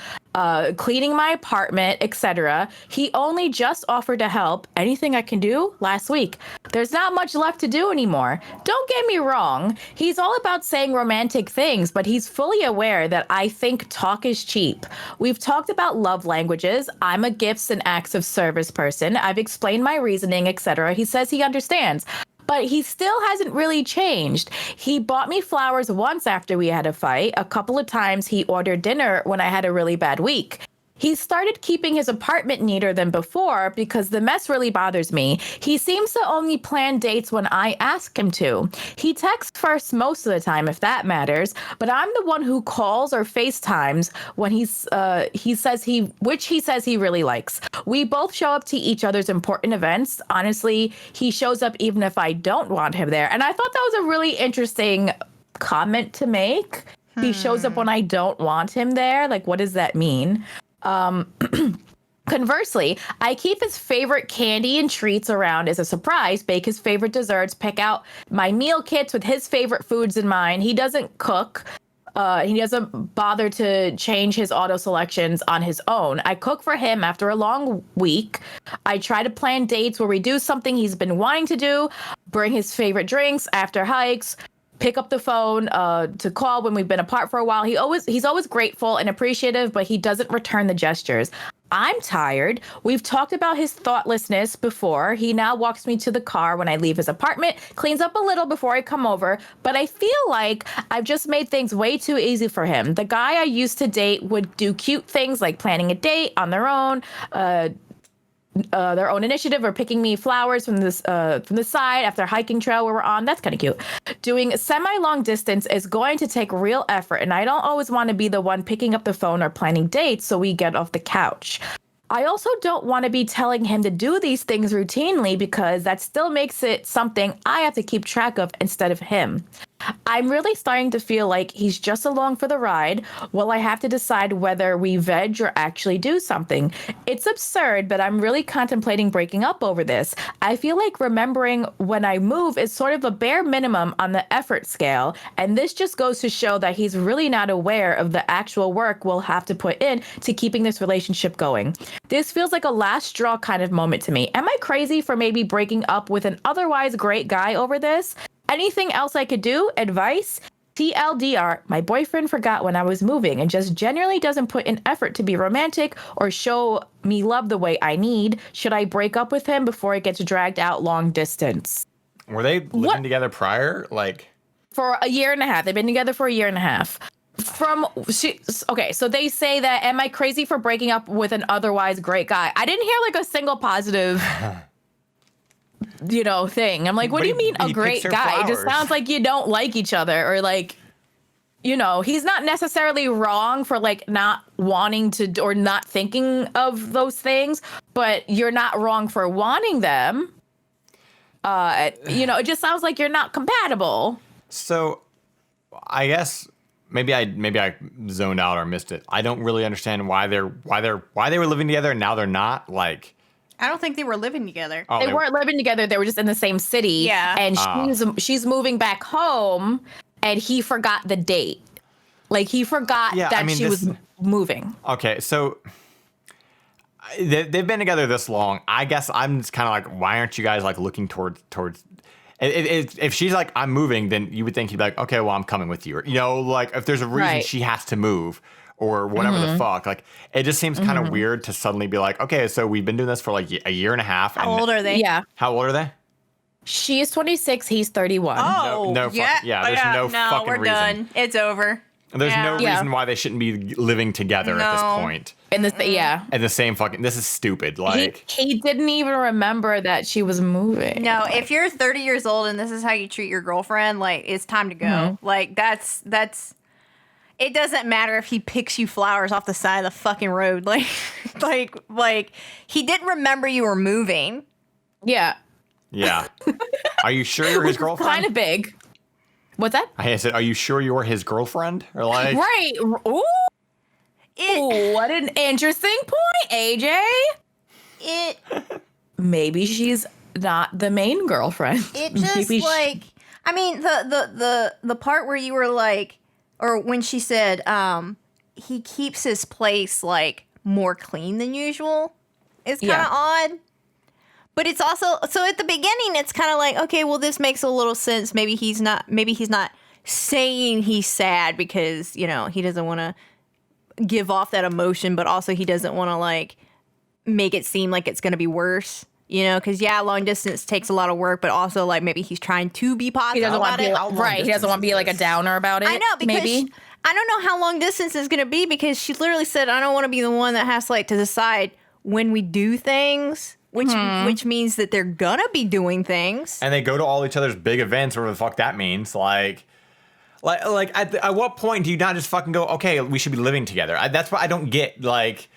cleaning my apartment, etc. He only just offered to help. Anything I can do last week. There's not much left to do anymore. Don't get me wrong. He's all about saying romantic things, but he's fully aware that I think talk is cheap. We've talked about love languages. I'm a gifts and acts of service person. I've explained my reasoning, etc. He says he understands. But he still hasn't really changed. He bought me flowers once after we had a fight. A couple of times he ordered dinner when I had a really bad week. He started keeping his apartment neater than before because the mess really bothers me. He seems to only plan dates when I ask him to. He texts first most of the time, if that matters, but I'm the one who calls or FaceTimes when he says he really likes. We both show up to each other's important events. Honestly, he shows up even if I don't want him there. And I thought that was a really interesting comment to make. He shows up when I don't want him there. Like, what does that mean? Conversely, I keep his favorite candy and treats around as a surprise, bake his favorite desserts, pick out my meal kits with his favorite foods in mind. He doesn't cook. He doesn't bother to change his auto selections on his own. I cook for him after a long week. I try to plan dates where we do something he's been wanting to do, bring his favorite drinks after hikes, pick up the phone to call when we've been apart for a while. He's always grateful and appreciative, but he doesn't return the gestures. I'm tired. We've talked about his thoughtlessness before. He now walks me to the car when I leave his apartment, cleans up a little before I come over, but I feel like I've just made things way too easy for him. The guy I used to date would do cute things like planning a date on their own initiative, or picking me flowers from the side after hiking trail where we're on. That's kind of cute. Doing semi-long distance is going to take real effort, and I don't always want to be the one picking up the phone or planning dates so we get off the couch. I also don't want to be telling him to do these things routinely because that still makes it something I have to keep track of instead of him. I'm really starting to feel like he's just along for the ride while I have to decide whether we veg or actually do something. It's absurd, but I'm really contemplating breaking up over this. I feel like remembering when I move is sort of a bare minimum on the effort scale, and this just goes to show that he's really not aware of the actual work we'll have to put in to keeping this relationship going. This feels like a last straw kind of moment to me. Am I crazy for maybe breaking up with an otherwise great guy over this? Anything else I could do? Advice? TLDR, my boyfriend forgot when I was moving and just generally doesn't put in effort to be romantic or show me love the way I need. Should I break up with him before it gets dragged out long distance? Were they living together prior? For a year and a half. They've been together for a year and a half. Okay, so they say that, am I crazy for breaking up with an otherwise great guy? I didn't hear a single positive thing. I'm like, what do you mean a great guy? It just sounds like you don't like each other, or he's not necessarily wrong for not wanting to or not thinking of those things, but you're not wrong for wanting them. It just sounds like you're not compatible. So I guess maybe I zoned out or missed it. I don't really understand why they were living together and now they're not. I don't think they were living together. Oh, they weren't living together. They were just in the same city. Yeah. And she's moving back home, and he forgot the date. He forgot she was moving. Okay, so they've been together this long. I guess I'm just kind of why aren't you guys looking towards? If she's I'm moving, then you would think he'd be okay, well, I'm coming with you. Or, if there's a reason she has to move. Or whatever the fuck. It just seems kind of weird to suddenly be okay, so we've been doing this for a year and a half. How old are they? Yeah. How old are they? She is 26. He's 31. Oh, no, there's no fucking we're reason. done. It's over. There's no Yeah. reason why they shouldn't be living together at this No. point. And this, yeah. And the same fucking, this is stupid. Like, He didn't even remember that she was moving. No, if you're 30 years old and this is how you treat your girlfriend, like, it's time to go. Like, that's it doesn't matter if he picks you flowers off the side of the fucking road. Like, like he didn't remember you were moving. Yeah. yeah. Are you sure you're his girlfriend? Kind of big. What's that? I said, are you sure you're his girlfriend? Or like, Right. Ooh. Ooh, what an interesting point, AJ. It Maybe she's not the main girlfriend. It just Maybe like I mean the part where you were like, or when she said he keeps his place like more clean than usual is kind of odd. But it's also so at the beginning it's kind of like, okay, well, this makes a little sense. Maybe he's not saying he's sad because, you know, he doesn't want to give off that emotion, but also he doesn't want to like make it seem like it's going to be worse. You know, because long distance takes a lot of work, but also like maybe he's trying to be positive He doesn't want about to be it. right. He doesn't want to be like a downer about it. I know, because maybe. I don't know how long distance is going to be, because she literally said, I don't want to be the one that has like to decide when we do things, which means that they're gonna be doing things. and they go to all each other's big events, whatever the fuck that means. Like at what point do you not just fucking go, okay, we should be living together? That's what I don't get. Like,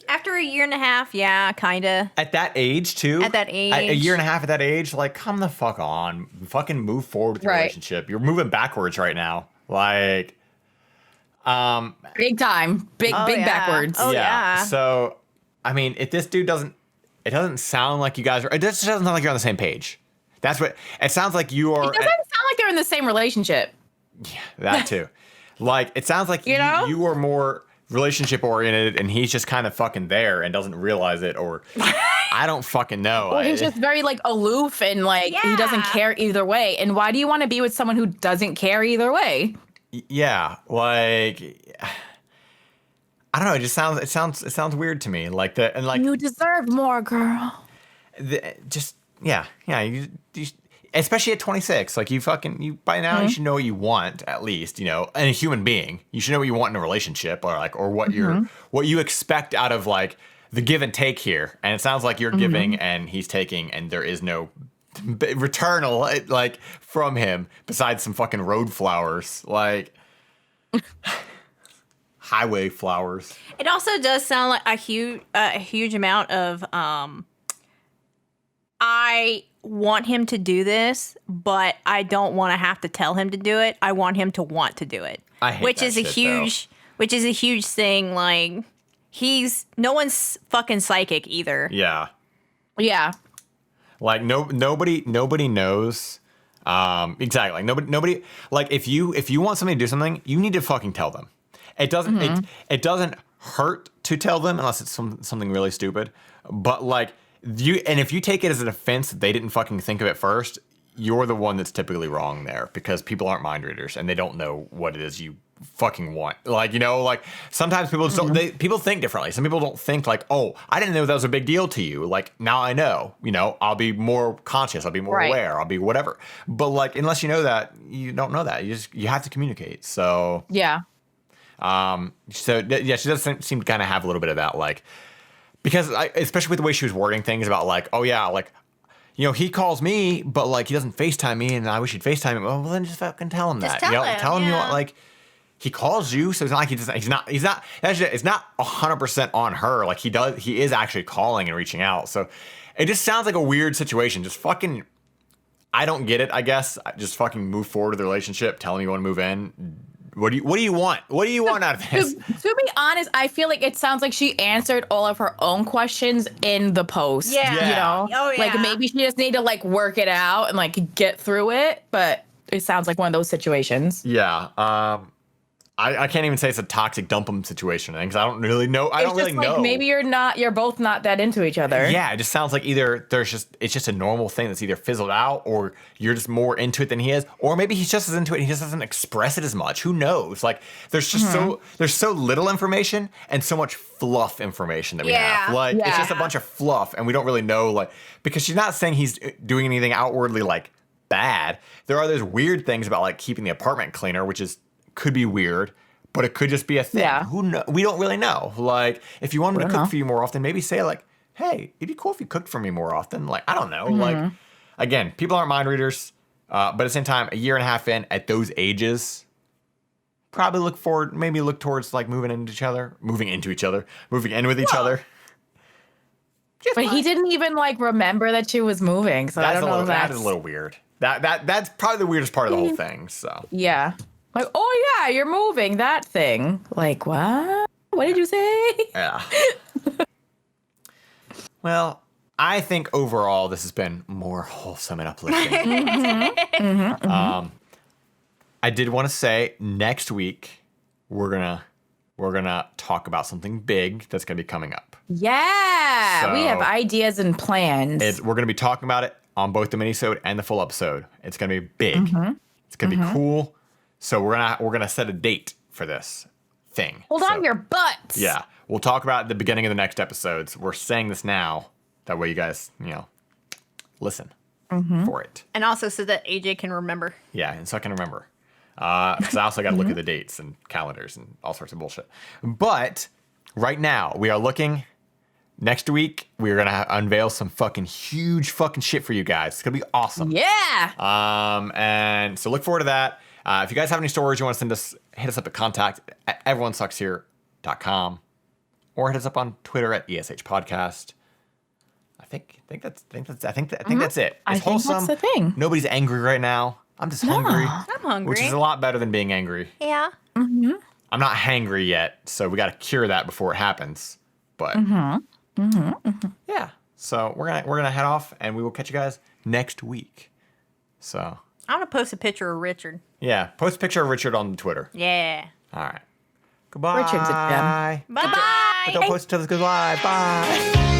After a year and a half, yeah, kind of. at that age too. At that age. a year and a half at that age, like, come the fuck on, fucking move forward with your Right. relationship. You're moving backwards right now. Like, Big time. Big yeah. backwards. Oh, yeah. So, I mean, if this dude doesn't sound like you guys are. It just doesn't sound like you're on the same page. That's what it sounds like. You are. It doesn't sound like they're in the same relationship. That too. Like, it sounds like You know? you are more relationship oriented, and he's just kind of fucking there and doesn't realize it, or I don't fucking know. Well, he's just very like aloof and like he doesn't Yeah. care either way. And why do you want to be with someone who doesn't care either way? Yeah, like, I don't know. It sounds weird to me. Like the and like You deserve more, girl. you, especially at 26. Like, you by now you should know what you want, at least, you know, in a human being. You should know what you want in a relationship, or like, or what what you expect out of like the give and take here. And it sounds like you're giving and he's taking, and there is no return like from him besides some fucking road flowers, like highway flowers. It also does sound like a huge amount of I want him to do this, but I don't want to have to tell him to do it. I want him to want to do it. I hate which that is a shit, huge which is a huge thing. Like, no one's fucking psychic either. Yeah. Yeah. Like, nobody knows exactly. Like, nobody like, if you want somebody to do something, you need to fucking tell them. It doesn't it doesn't hurt to tell them unless it's something really stupid. But like, if you take it as an offense that they didn't fucking think of it first, you're the one that's typically wrong there, because people aren't mind readers and they don't know what it is you fucking want. Like, you know, like, sometimes people just don't, people think differently. Some people don't think like, oh, I didn't know that was a big deal to you. Like, now I know, you know, I'll be more conscious, I'll be more aware, I'll be whatever. But like, unless you know that, you don't know that. You have to communicate. So Yeah. she does seem to kind of have a little bit of that, like, because especially with the way she was wording things about like, oh yeah, like, you know, he calls me, but like, he doesn't FaceTime me, and I wish he'd FaceTime him. Well, then just fucking tell him that. tell you know, him, tell him you yeah. want, like, he calls you, so it's not like he's not. It's not 100% on her. Like, he is actually calling and reaching out. So it just sounds like a weird situation. Just fucking, I don't get it. I guess just fucking move forward with the relationship. Tell him you want to move in. What do you want? What do you want out of this? To be honest, I feel like it sounds like she answered all of her own questions in the post. Yeah. You know? Oh, yeah. Like, maybe she just need to like work it out and like get through it. But it sounds like one of those situations. Yeah. I can't even say it's a toxic dump 'em situation, because I don't really know. I don't really know. Maybe you're both not that into each other. Yeah, it just sounds like either it's just a normal thing that's either fizzled out, or you're just more into it than he is, or maybe he's just as into it and he just doesn't express it as much. Who knows? Like, there's just there's so little information and so much fluff information that we have. Like, it's just a bunch of fluff, and we don't really know, like, because she's not saying he's doing anything outwardly like bad. There are those weird things about like keeping the apartment cleaner, which could be weird, but it could just be a thing. Yeah. Who know? We don't really know. Like, if you wanted to don't cook know. for you more often, maybe say like, hey, it'd be cool if you cooked for me more often. Like, I don't know. Like, again, people aren't mind readers, but at the same time, a year and a half in, at those ages, probably look towards like moving in with each other. But he didn't even like remember that she was moving, so I don't know if That that's is a little weird. That's probably the weirdest part of the whole thing. So yeah. Like, oh yeah, you're moving that thing. Like, what? What did you say? yeah. Well, I think overall this has been more wholesome and uplifting. I did want to say next week we're gonna talk about something big that's gonna be coming up. Yeah, we have So- ideas and plans. We're gonna be talking about it on both the minisode and the full episode. It's gonna be big. It's gonna be cool. So we're gonna set a date for this thing. Hold on your butts. Yeah, we'll talk about it at the beginning of the next episodes. We're saying this now. That way you guys, listen for it. And also so that AJ can remember. Yeah, and so I can remember. Because I also got to look at the dates and calendars and all sorts of bullshit. But right now, we are looking. Next week, we're going to unveil some fucking huge fucking shit for you guys. It's going to be awesome. Yeah. And so look forward to that. If you guys have any stories you want to send us, hit us up at contact@everyonesuckshere.com or hit us up on Twitter at ESH Podcast. I think that's it. It's I think wholesome. that's the thing. Nobody's angry right now. I'm just hungry. I'm hungry. Which is a lot better than being angry. Yeah. I'm not hangry yet, so we got to cure that before it happens. But yeah, so we're gonna head off, and we will catch you guys next week. So I'm gonna post a picture of Richard. yeah, post a picture of Richard on Twitter. Yeah. All right. Goodbye. Richard's a gem. Bye. But don't post it till it's goodbye. Bye.